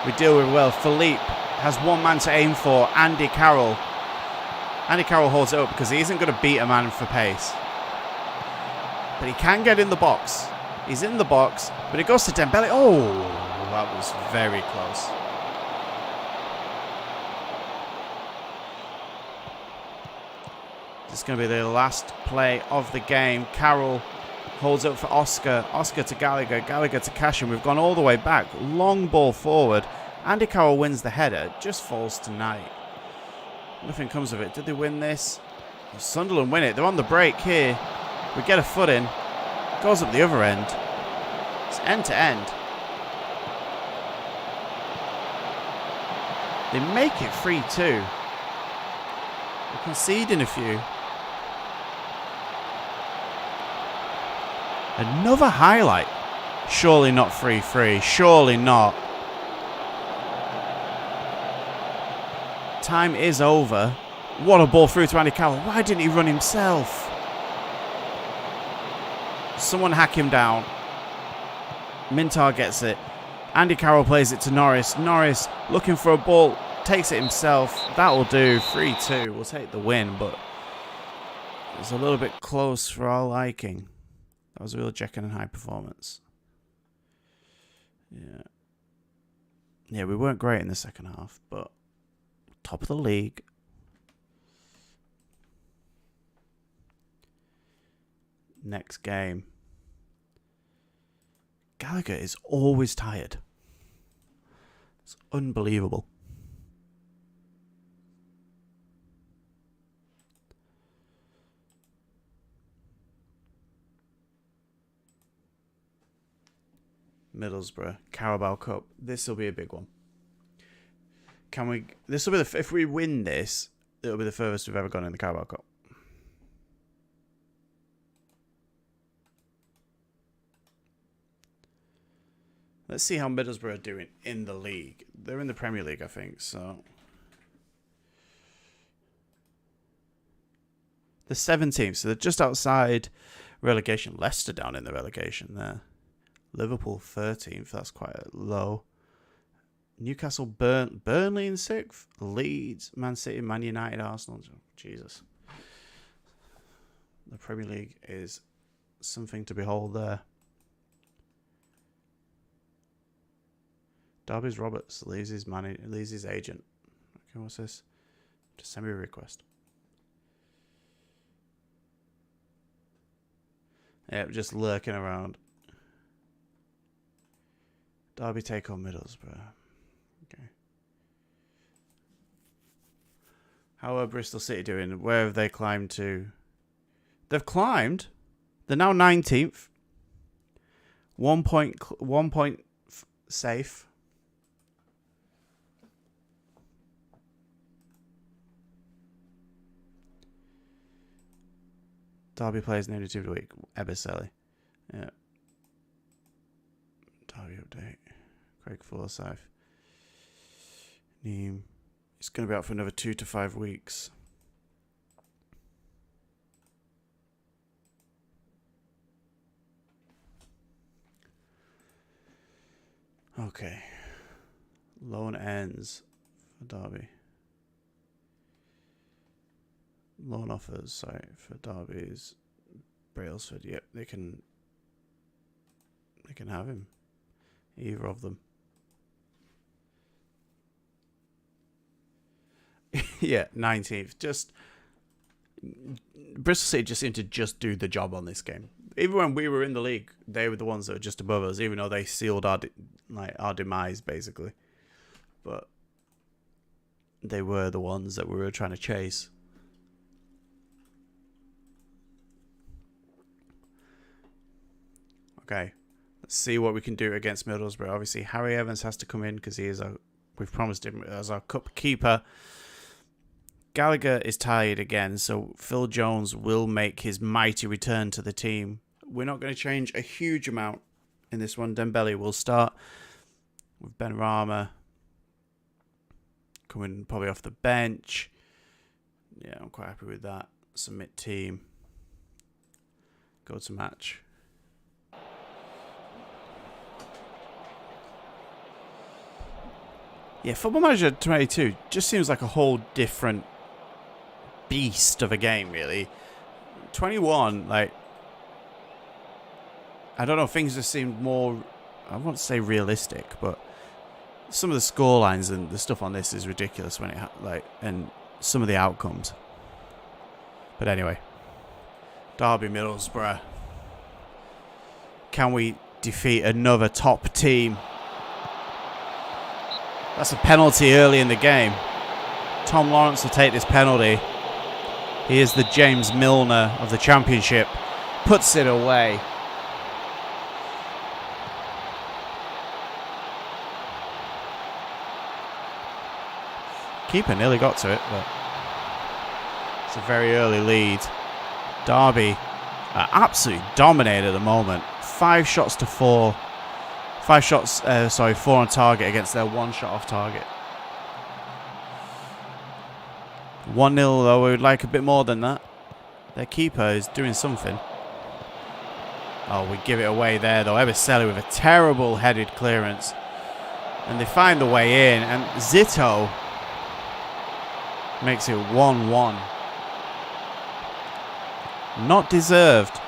We deal with well. Philippe has one man to aim for. Andy Carroll. Andy Carroll holds it up because he isn't going to beat a man for pace. But he can get in the box. He's in the box, but it goes to Dembele. Oh, that was very close. This is going to be the last play of the game. Carroll holds up for Oscar. Oscar to Gallagher. Gallagher to Cashin. We've gone all the way back. Long ball forward. Andy Carroll wins the header. Just falls to Knight. Nothing comes of it. Did they win this? Sunderland win it. They're on the break here. We get a foot in. Goes up the other end. It's end to end. They make it 3-2. We're conceding a few. Another highlight. Surely not 3-3. Surely not. Time is over. What a ball through to Andy Carroll. Why didn't he run himself? Someone hack him down. Mintar gets it. Andy Carroll plays it to Norris. Norris looking for a ball. Takes it himself. That will do. 3-2. We'll take the win, but it was a little bit close for our liking. That was a real Jekyll and Hyde performance. Yeah. Yeah, we weren't great in the second half, but top of the league. Next game. Gallagher is always tired. It's unbelievable. Middlesbrough, Carabao Cup. This will be a big one. Can we? This will be the. If we win this, it'll be the furthest we've ever gone in the Carabao Cup. Let's see how Middlesbrough are doing in the league. They're in the Premier League, I think. So the 17th, so they're just outside relegation. Leicester down in the relegation there. Liverpool 13th, that's quite low. Newcastle, Burnley in 6th. Leeds, Man City, Man United, Arsenal. Jesus. The Premier League is something to behold there. Darby's Roberts leaves his agent. Okay, what's this? Just send me a request. Yeah, just lurking around. Derby take on Middlesbrough. Okay. How are Bristol City doing? Where have they climbed to? They've climbed. They're now 19th. 1 point safe. Derby plays nearly 2 a week. Eberselli. Yeah. Derby update. Craig Forsyth. Neem. He's going to be out for another 2 to 5 weeks. Okay. Loan ends for Derby. Loan offers, sorry, for Derby's Brailsford. Yep, they can have him. Either of them. Yeah, 19th. Just Bristol City just seemed to just do the job on this game. Even when we were in the league, they were the ones that were just above us, even though they sealed our demise basically. But they were the ones that we were trying to chase. Okay, let's see what we can do against Middlesbrough. Obviously, Harry Evans has to come in because we've promised him as our cup keeper. Gallagher is tired again, so Phil Jones will make his mighty return to the team. We're not going to change a huge amount in this one. Dembele will start with Ben Rama coming probably off the bench. Yeah, I'm quite happy with that. Submit team. Go to match. Yeah, Football Manager 22 just seems like a whole different beast of a game, really. 21, like, I don't know, things just seemed more, I won't say realistic, but some of the score lines and the stuff on this is ridiculous when it, and some of the outcomes. But anyway, Derby Middlesbrough. Can we defeat another top team? That's a penalty early in the game. Tom Lawrence will take this penalty. He is the James Milner of the Championship. Puts it away. Keeper nearly got to it, but it's a very early lead. Derby are absolutely dominated at the moment. 5 shots to 4. 4 on target against their 1 shot off target. 1-0 though, we would like a bit more than that. Their keeper is doing something. Oh, we give it away there though. Eberseli with a terrible headed clearance. And they find the way in, and Zito makes it 1-1. Not deserved.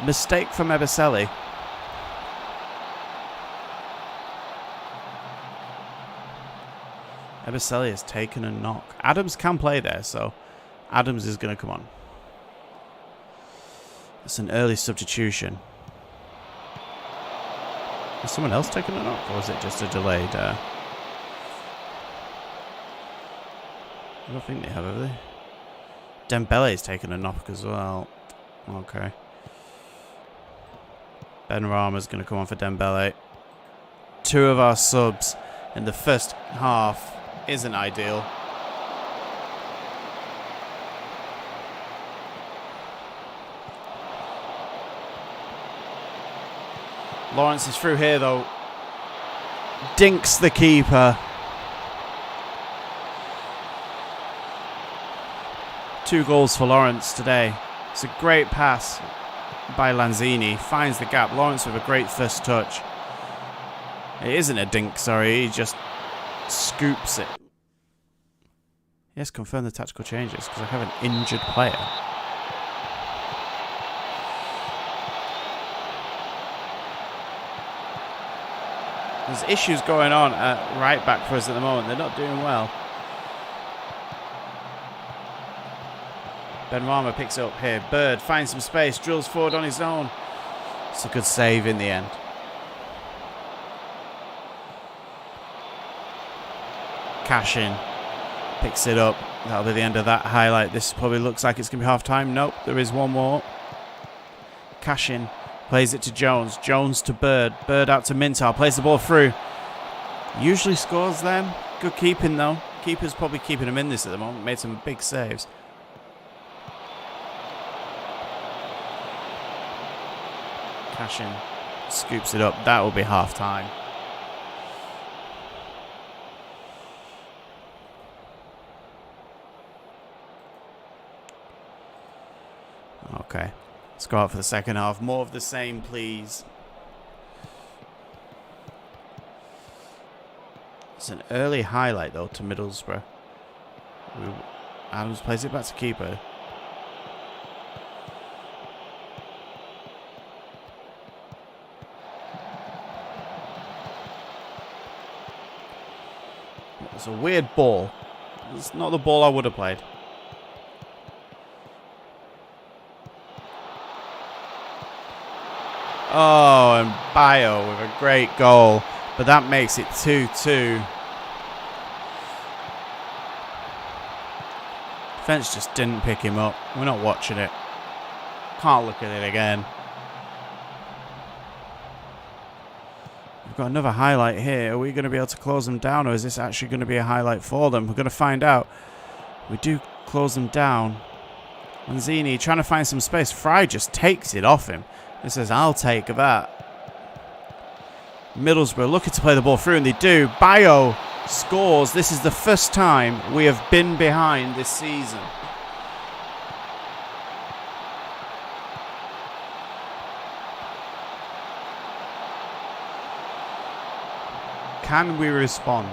Mistake from Eberseli. Eberseli has taken a knock. Adams can play there, so Adams is going to come on. It's an early substitution. Has someone else taken a knock, or is it just a delayed? I don't think they have they? Dembele's taken a knock as well. Okay. Ben Rama's going to come on for Dembele. 2 of our subs in the first half isn't ideal. Lawrence is through here though. Dinks the keeper. 2 goals for Lawrence today. It's a great pass by Lanzini. Finds the gap. Lawrence with a great first touch. It isn't a dink, sorry. He just scoops it. Yes, confirm the tactical changes because I have an injured player. There's issues going on at right back for us at the moment. They're not doing well. Benrahma picks it up here. Bird finds some space, drills forward on his own. It's a good save in the end. Cashin picks it up. That'll be the end of that highlight. This probably looks like it's going to be half time. Nope, there is one more. Cashin plays it to Jones. Jones to Bird. Bird out to Mintar. Plays the ball through. Usually scores them. Good keeping though. Keeper's probably keeping him in this at the moment. Made some big saves. Cashin scoops it up. That will be half time. Okay, let's go out for the second half. More of the same, please. It's an early highlight, though, to Middlesbrough. Adams plays it back to keeper. It's a weird ball. It's not the ball I would have played. Oh, and Bayo with a great goal. But that makes it 2-2. Defence just didn't pick him up. We're not watching it. Can't look at it again. We've got another highlight here. Are we going to be able to close them down, or is this actually going to be a highlight for them? We're going to find out. We do close them down. Lanzini trying to find some space. Fry just takes it off him. He says, I'll take that. Middlesbrough looking to play the ball through, and they do. Bayo scores. This is the first time we have been behind this season. Can we respond?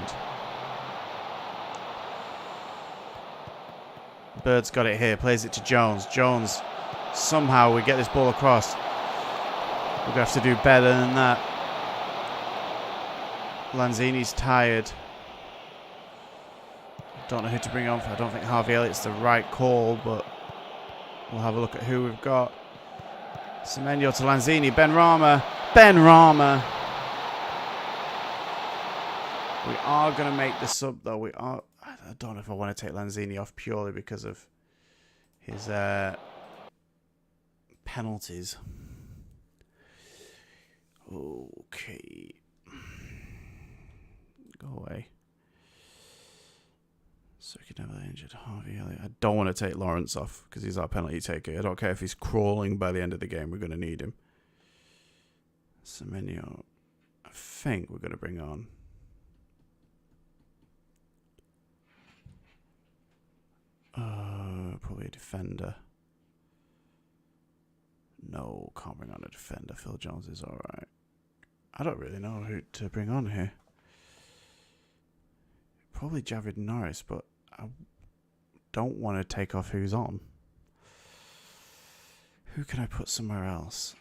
Bird's got it here. Plays it to Jones. Jones, somehow we get this ball across. We're going to have to do better than that. Lanzini's tired. Don't know who to bring on for. I don't think Harvey Elliott's the right call, but we'll have a look at who we've got. Semenyo to Lanzini. Ben Rama. Ben Rama. We are going to make the sub, though. I don't know if I want to take Lanzini off purely because of his penalties. Okay. Go away. So we can have that injured Harvey Elliott. I don't want to take Lawrence off because he's our penalty taker. I don't care if he's crawling by the end of the game. We're going to need him. Semenyo. I think we're going to bring on. Probably a defender. No, can't bring on a defender. Phil Jones is alright. I don't really know who to bring on here. Probably Javid Norris, but I don't want to take off who's on. Who can I put somewhere else?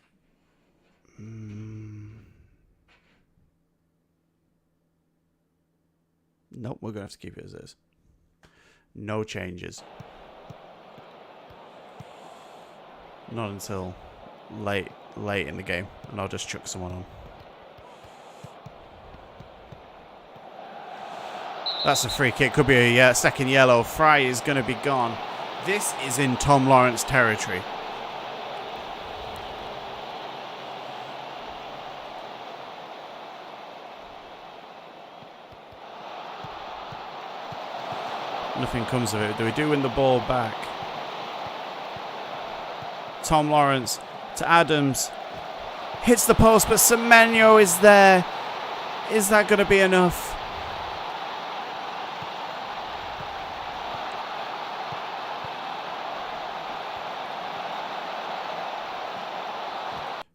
Nope, we're going to have to keep it as is. No changes. Not until late in the game, and I'll just chuck someone on. That's a free kick. Could be a second yellow. Fry is going to be gone. This is in Tom Lawrence territory. Nothing comes of it. Do we do win the ball back? Tom Lawrence to Adams. Hits the post, but Semenyo is there. Is that going to be enough?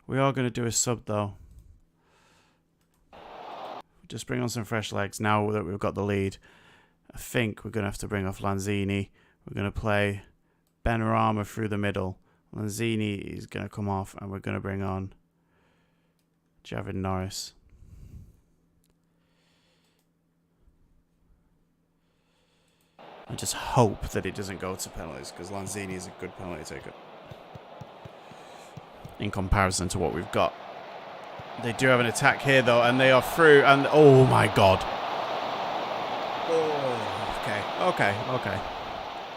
We are going to do a sub, though. Just bring on some fresh legs now that we've got the lead. I think we're going to have to bring off Lanzini. We're going to play Ben Rama through the middle. Lanzini is going to come off, and we're going to bring on Javid Norris. I just hope that it doesn't go to penalties, because Lanzini is a good penalty taker in comparison to what we've got. They do have an attack here, though, and they are through, and oh my god. Oh, okay.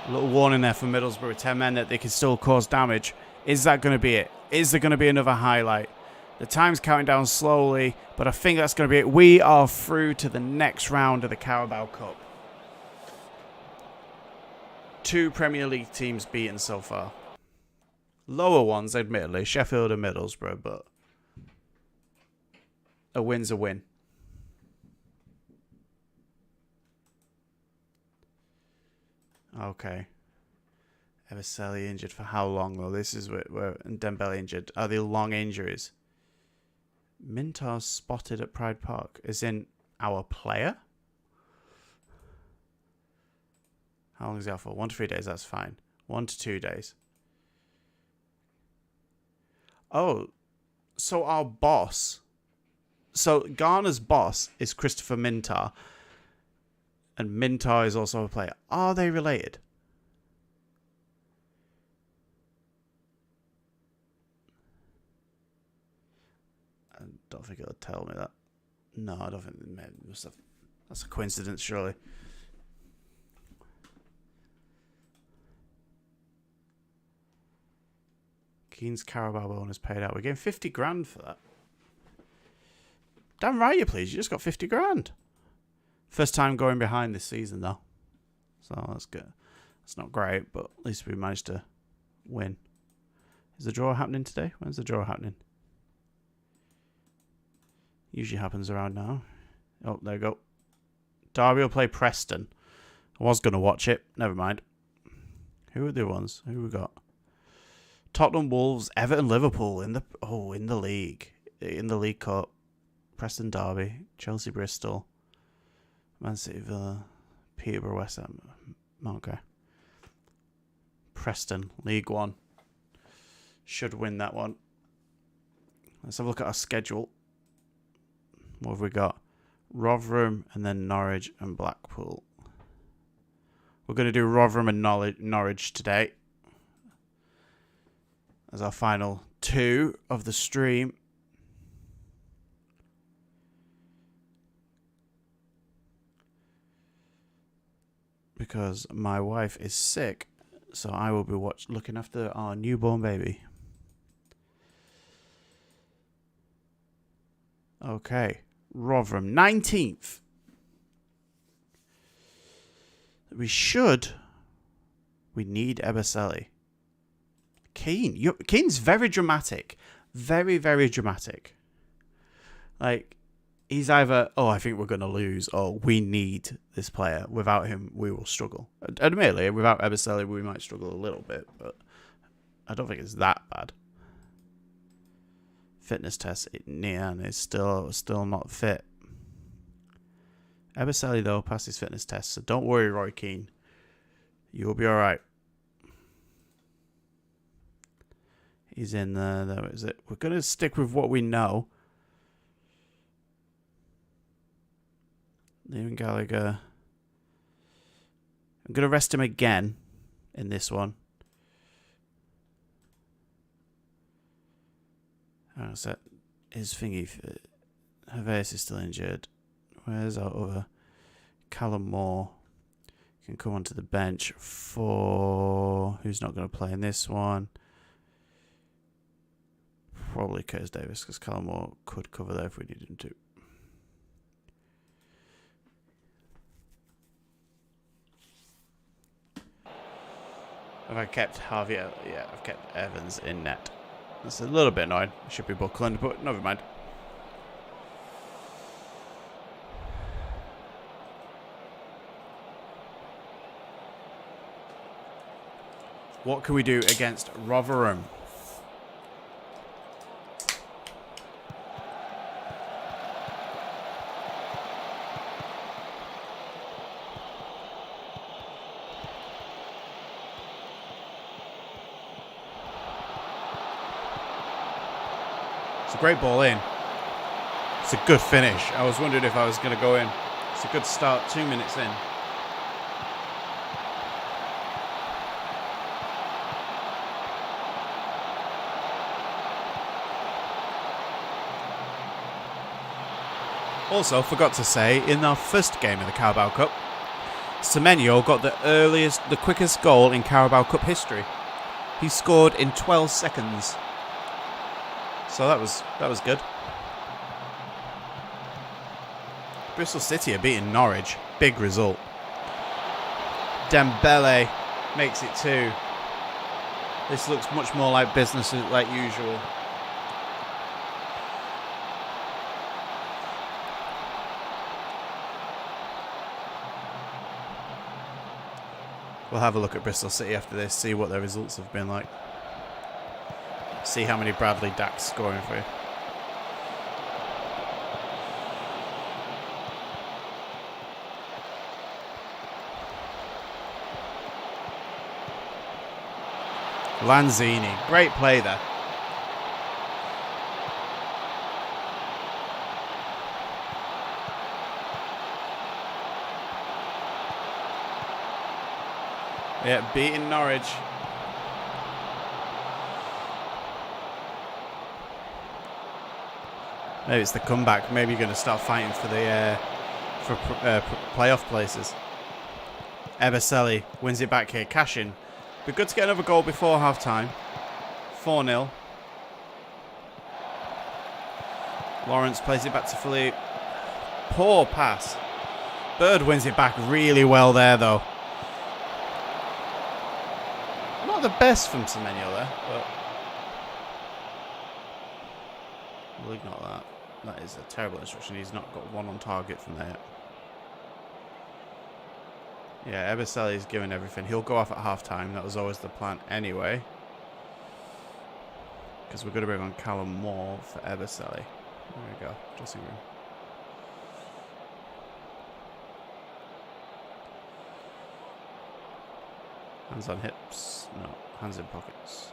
A little warning there for Middlesbrough, 10 men, that they can still cause damage. Is that going to be it? Is there going to be another highlight? The time's counting down slowly, but I think that's going to be it. We are through to the next round of the Carabao Cup. 2 Premier League teams beaten so far. Lower ones, admittedly, Sheffield and Middlesbrough, but a win's a win. Okay. Everselli injured for how long, though? This is where and Dembele injured. Are they long injuries? Mintar's spotted at Pride Park. Is in our player? How long is he out for? 1 to 3 days, that's fine. 1 to 2 days. Oh, so our boss. So Garner's boss is Christopher Mintar. And Mintar is also a player. Are they related? I don't think it'll tell me that. No, I don't think it must have. That's a coincidence, surely. Keane's Carabao bonus paid out. We're getting 50 grand for that. Damn right you please. You just got 50 grand. First time going behind this season, though. So that's good. That's not great, but at least we managed to win. Is the draw happening today? When's the draw happening? Usually happens around now. Oh, there we go. Derby will play Preston. I was going to watch it. Never mind. Who are the ones? Who we got? Tottenham, Wolves, Everton, Liverpool in the league. In the League Cup. Preston, Derby, Chelsea, Bristol. Man City, Villa, Peterborough, West Ham. Okay. Preston, League One. Should win that one. Let's have a look at our schedule. What have we got? Rotherham and then Norwich and Blackpool. We're going to do Rotherham and Norwich today as our final 2 of the stream. Because my wife is sick, so I will be looking after our newborn baby. Okay, Rotherham, 19th. We need Eberseli. Keane's very dramatic. Very, very dramatic. Like, he's either, I think we're going to lose, or we need this player. Without him, we will struggle. Admittedly, without Eberseli, we might struggle a little bit, but I don't think it's that bad. Fitness test, Nian is still not fit. Eberseli, though, passed his fitness test, so don't worry, Roy Keane. You'll be all right. He's in there. That is it. We're going to stick with what we know. Liam Gallagher. I'm going to rest him again in this one. So his thingy. Havertz is still injured. Where's our other? Callum Moore can come onto the bench for... Who's not going to play in this one? Probably Curtis Davis, because Callum Moore could cover there if we needed him to. Have I kept Harvey? Yeah, I've kept Evans in net. It's a little bit annoying. It should be Buckland, but never mind. What can we do against Rotherham? It's a great ball in. It's a good finish. I was wondering if I was going to go in. It's a good start, 2 minutes in. Also, forgot to say, in our first game of the Carabao Cup, Semenyo got the quickest goal in Carabao Cup history. He scored in 12 seconds. So that was good. Bristol City are beating Norwich. Big result. Dembele makes it 2. This looks much more like business like usual. We'll have a look at Bristol City after this, see what their results have been like. See how many Bradley Dack's scoring for you. Lanzini, great play there. Yeah, beating Norwich. Maybe it's the comeback. Maybe you're going to start fighting for the playoff places. Eberseli wins it back here. Cash in. Be good to get another goal before half time. 4-0. Lawrence plays it back to Philippe. Poor pass. Bird wins it back really well there, though. Not the best from Semenyo there, but we'll ignore that. That is a terrible instruction. He's not got one on target from there yet. Yeah, Eberseli's given everything. He'll go off at half-time. That was always the plan anyway. Because we're going to bring on Callum Moore for Eberseli. There we go. Dressing room. Hands on hips. No, hands in pockets.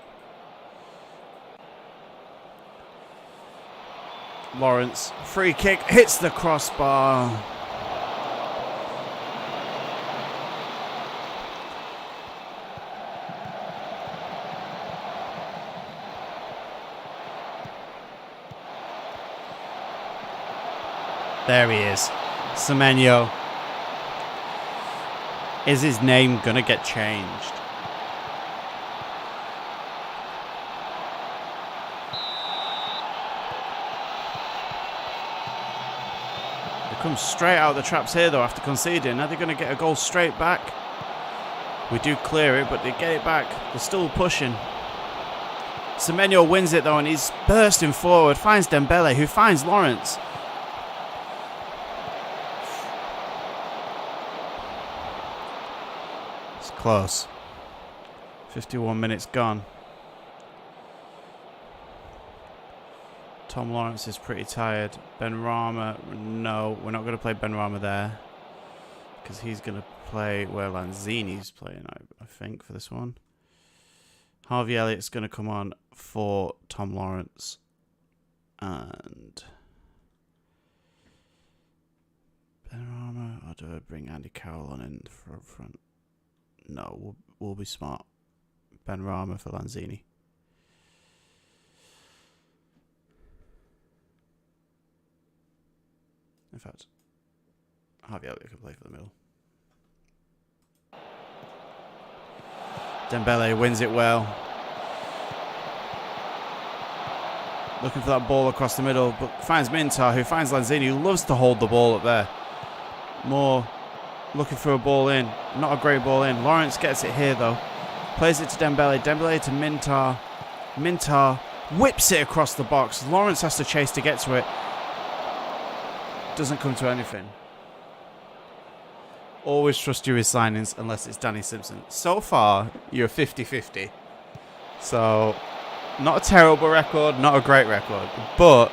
Lawrence, free kick, hits the crossbar. There he is. Semenyo. Is his name going to get changed? They come straight out of the traps here, though, after conceding. Are they going to get a goal straight back? We do clear it, but they get it back. They're still pushing. Semenyo wins it, though, and he's bursting forward. Finds Dembele, who finds Lawrence. It's close. 51 minutes gone. Tom Lawrence is pretty tired. Benrahma, no, we're not going to play Benrahma there. Because he's going to play where Lanzini's playing, I think, for this one. Harvey Elliott's going to come on for Tom Lawrence. And Benrahma, or do I bring Andy Carroll on in front? No, we'll be smart. Benrahma for Lanzini. In fact, Harvey Elliott can play for the middle. Dembele wins it well. Looking for that ball across the middle, but finds Mintar, who finds Lanzini, who loves to hold the ball up there. Moore looking for a ball in. Not a great ball in. Lawrence gets it here, though. Plays it to Dembele. Dembele to Mintar. Mintar whips it across the box. Lawrence has to chase to get to it. Doesn't come to anything. Always trust your signings unless it's Danny Simpson. So far, you're 50-50. So, not a terrible record, not a great record. But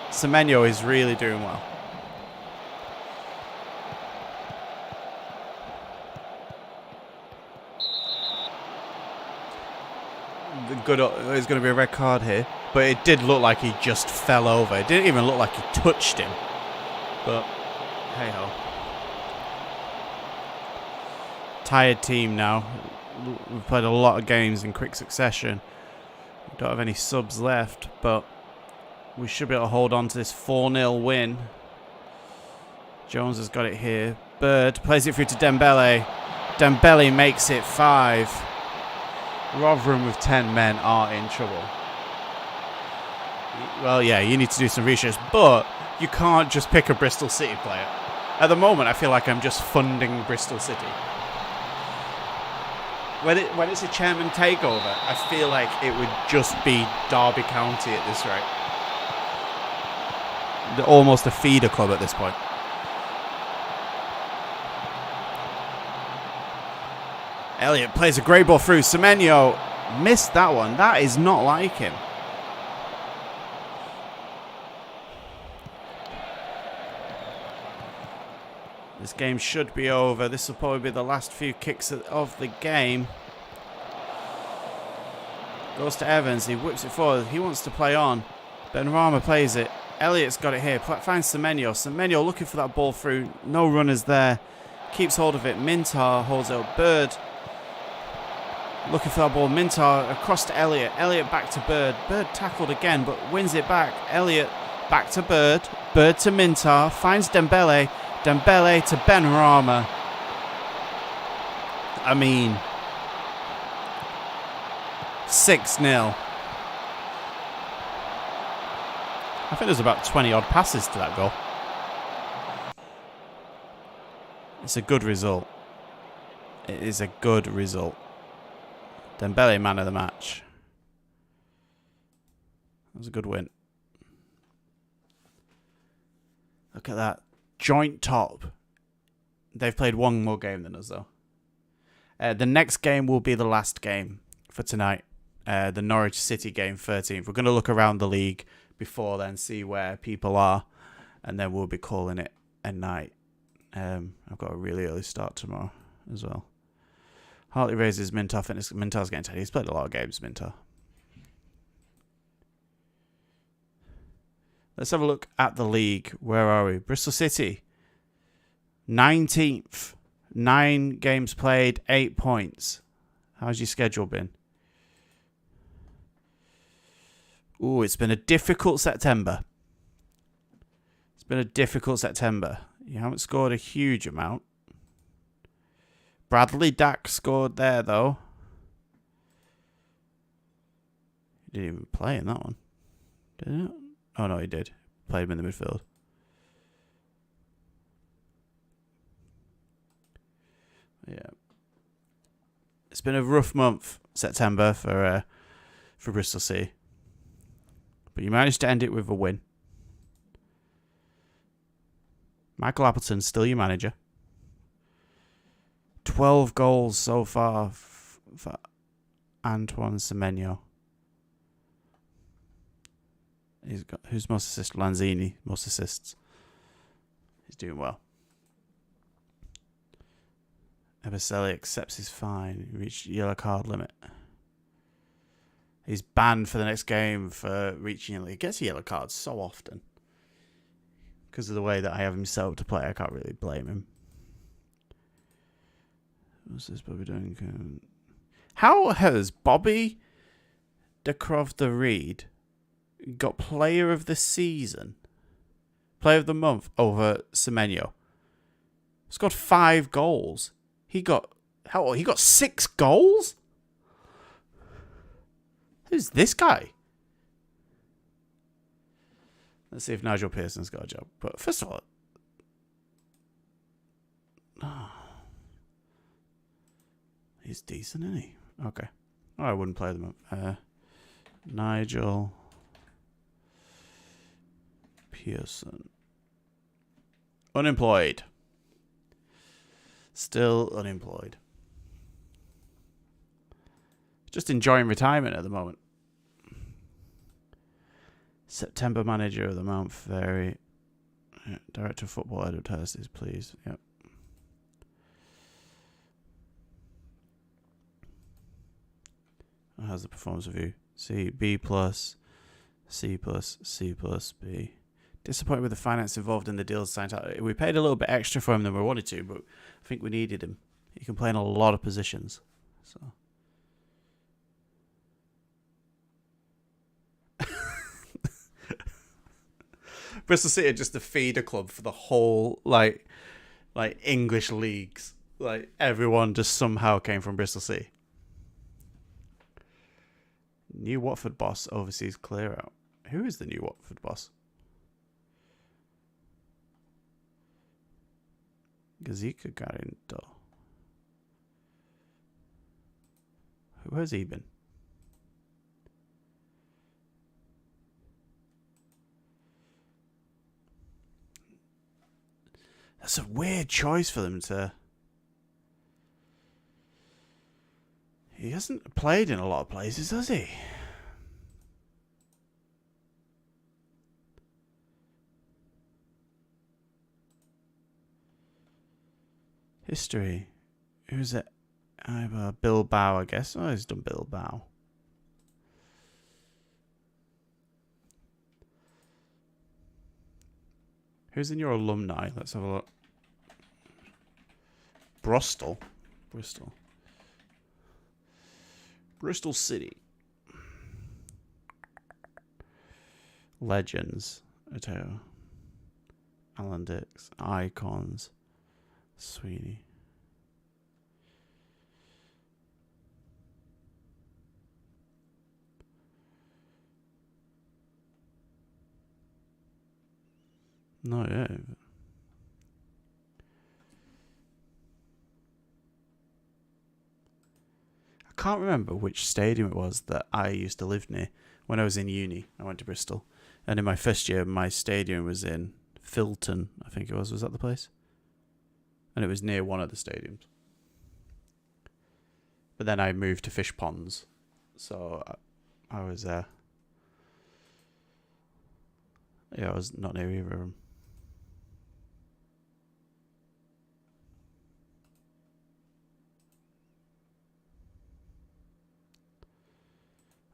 Semenyo is really doing well. There's going to be a red card here. But it did look like he just fell over. It didn't even look like he touched him. But, hey-ho. Tired team now. We've played a lot of games in quick succession. We don't have any subs left, but we should be able to hold on to this 4-0 win. Jones has got it here. Bird plays it through to Dembele. Dembele makes it 5. Rotherham with 10 men are in trouble. Well, yeah, you need to do some research, but you can't just pick a Bristol City player. At the moment, I feel like I'm just funding Bristol City. When it's a chairman takeover, I feel like it would just be Derby County at this rate. They're almost a feeder club at this point. Elliott plays a great ball through. Semenyo missed that one. That is not like him. This game should be over. This will probably be the last few kicks of the game. Goes to Evans. He whips it forward. He wants to play on. Benrahma plays it. Elliott's got it here. Finds Semenyo. Semenyo looking for that ball through. No runners there. Keeps hold of it. Mintar holds it up. Bird looking for that ball. Mintar across to Elliott. Elliott back to Bird. Bird tackled again, but wins it back. Elliott back to Bird. Bird to Mintar. Finds Dembele. Dembele to Benrahma. I mean, 6-0. I think there's about 20-odd passes to that goal. It's a good result. It is a good result. Dembele, man of the match. That was a good win. Look at that. Joint top. They've played one more game than us, though. The next game will be the last game for tonight. The Norwich City game, 13th. We're going to look around the league before then, see where people are, and then we'll be calling it a night. I've got a really early start tomorrow as well. Hartley raises Mintar fitness. Mintar's getting tired. He's played a lot of games, Mintar. Let's have a look at the league. Where are we? Bristol City. 19th. 9 games played, 8 points. How's your schedule been? Ooh, it's been a difficult September. You haven't scored a huge amount. Bradley Dack scored there, though. He didn't even play in that one. Did he? Oh, no, he did. Played him in the midfield. Yeah. It's been a rough month, September, for Bristol City. But you managed to end it with a win. Michael Appleton's still your manager. 12 goals so far for Antoine Semenyo. He's got who's most assists? Lanzini, most assists. He's doing well. Ebeselli accepts his fine. He reached yellow card limit. He's banned for the next game for reaching yellow. He gets a yellow card so often. Because of the way that I have him set up to play, I can't really blame him. What's this Bobby doing? How has Bobby DeCroft-Reed got player of the season, player of the month over Semenyo? Scored 5 goals. He got 6 goals? Who's this guy? Let's see if Nigel Pearson's got a job. But first of all, he's decent, isn't he? Okay. Oh, I wouldn't play them up. Nigel Pearson. Unemployed. Still unemployed. Just enjoying retirement at the moment. September manager of the month. Very. Yeah, director of football advertises, please. Yep. How's the performance review? C, B plus, C plus, C plus, B. Disappointed with the finance involved in the deals signed out. We paid a little bit extra for him than we wanted to, but I think we needed him. He can play in a lot of positions. So. Bristol City are just a feeder club for the whole like English leagues. Like everyone just somehow came from Bristol City. New Watford boss oversees clear out. Who is the new Watford boss? Gazika Garinto. Who has he been? That's a weird choice for them to... He hasn't played in a lot of places, has he? History. Who's it? Bilbao, I guess. Oh, he's done Bilbao. Who's in your alumni? Let's have a look. Bristol. Bristol City. Legends. Oteo. Alan Dix. Icons. Sweeney. No, yeah. I can't remember which stadium it was that I used to live near when I was in uni. I went to Bristol. And in my first year, my stadium was in Filton, I think it was. Was that the place? And it was near one of the stadiums. But then I moved to Fish Ponds. So I was there. Yeah, I was not near either of them.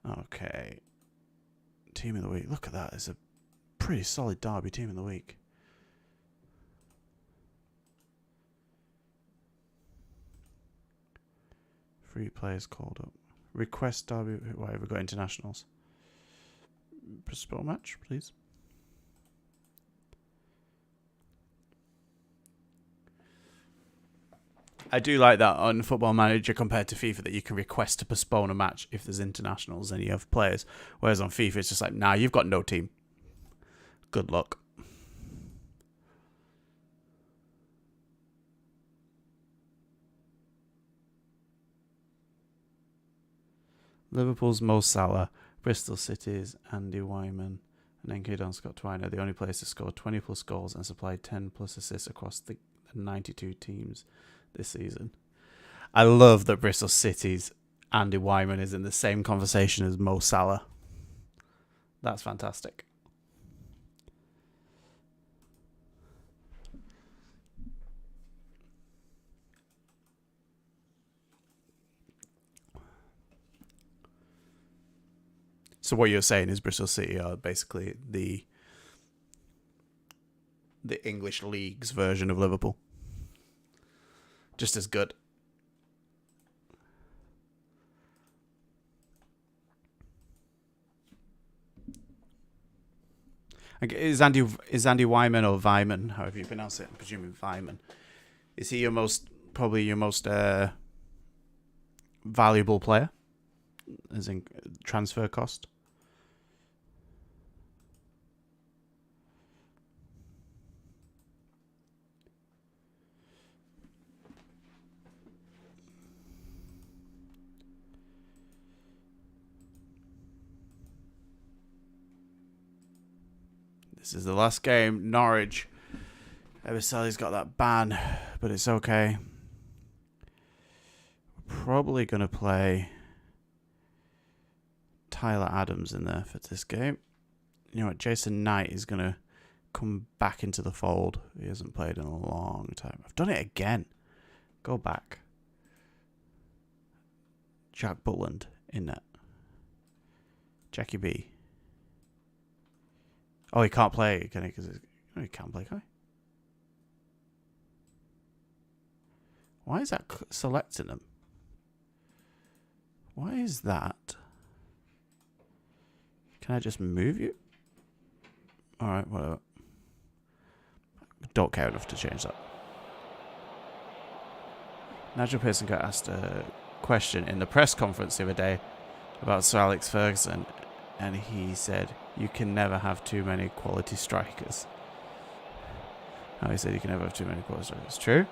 Okay. Team of the week. Look at that. It's a pretty solid Derby team of the week. Three players called up. Request Derby. Why have we got internationals? Postpone match, please. I do like that on Football Manager compared to FIFA that you can request to postpone a match if there's internationals and you have players. Whereas on FIFA, it's just like, nah, you've got no team. Good luck. Liverpool's Mo Salah, Bristol City's Andy Wyman, and NK Don Scott Twine are the only players to score 20 plus goals and supply 10 plus assists across the 92 teams this season. I love that Bristol City's Andy Wyman is in the same conversation as Mo Salah. That's fantastic. So what you're saying is Bristol City are basically the English League's version of Liverpool. Just as good. Is Andy Wyman or Vyman, however you pronounce it? I'm presuming Vyman. Is he probably your most valuable player, as in transfer cost? This is the last game. Norwich. Eberseli's got that ban, but it's okay. We're probably going to play Tyler Adams in there for this game. You know what? Jason Knight is going to come back into the fold. He hasn't played in a long time. I've done it again. Go back. Jack Butland in net. Jackie B. Oh, he can't play, can he? He can't play, can he? Why is that selecting him? Why is that? Can I just move you? Alright, whatever. Don't care enough to change that. Nigel Pearson got asked a question in the press conference the other day about Sir Alex Ferguson, and he said, you can never have too many quality strikers. Oh, he said you can never have too many quality strikers. True?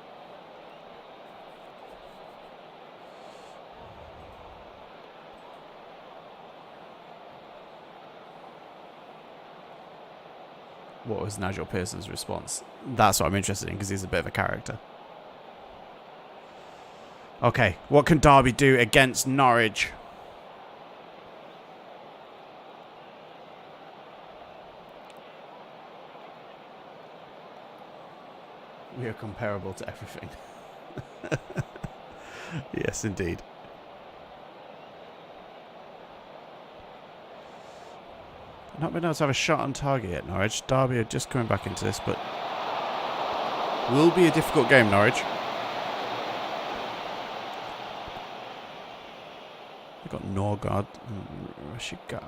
What was Nigel Pearson's response? That's what I'm interested in, because he's a bit of a character. Okay, what can Derby do against Norwich? We are comparable to everything. Yes, indeed. Not been able to have a shot on target yet, Norwich. Derby are just coming back into this, but will be a difficult game, Norwich. They've got Norgard and Rashigat.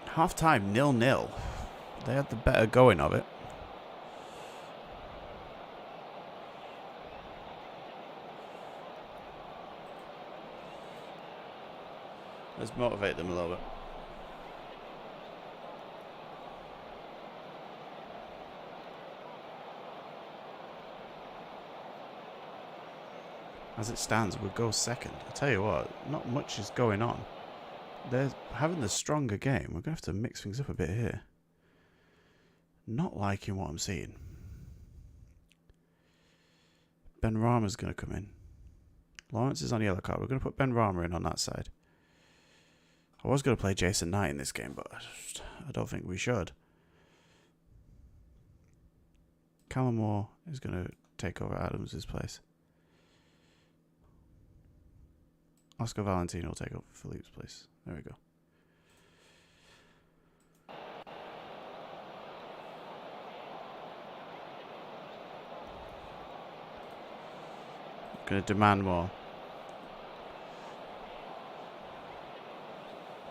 Half time, 0-0. They had the better going of it. Let's motivate them a little bit. As it stands, we'll go second. I tell you what, not much is going on. They're having the stronger game. We're going to have to mix things up a bit here. Not liking what I'm seeing. Ben Rama's going to come in. Lawrence is on yellow card. We're going to put Ben Rama in on that side. I was going to play Jason Knight in this game, but I don't think we should. Callum Moore is going to take over Adams' place. Oscar Valentino will take over Philippe's place. There we go. Going to demand more.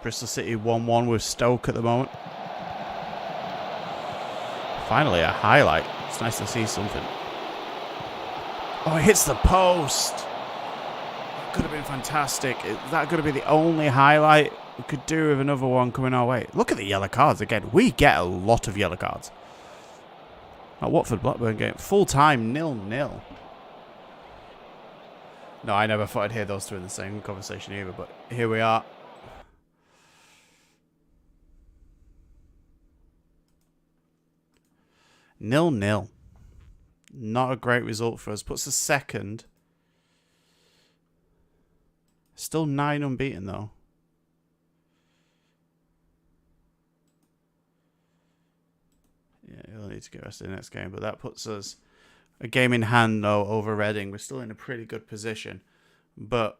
Bristol City 1-1 with Stoke at the moment. Finally a highlight. It's nice to see something. Oh, it hits the post. That could have been fantastic. That could have been the only highlight we could do with another one coming our way. Look at the yellow cards again. We get a lot of yellow cards. That Watford-Blackburn game. Full time, 0-0. No, I never thought I'd hear those two in the same conversation either, but here we are. Nil-nil. Not a great result for us. Puts us second. Still 9 unbeaten though. Yeah, he'll need to get rested in the next game, but that puts us a game in hand though over Reading. We're still in a pretty good position, but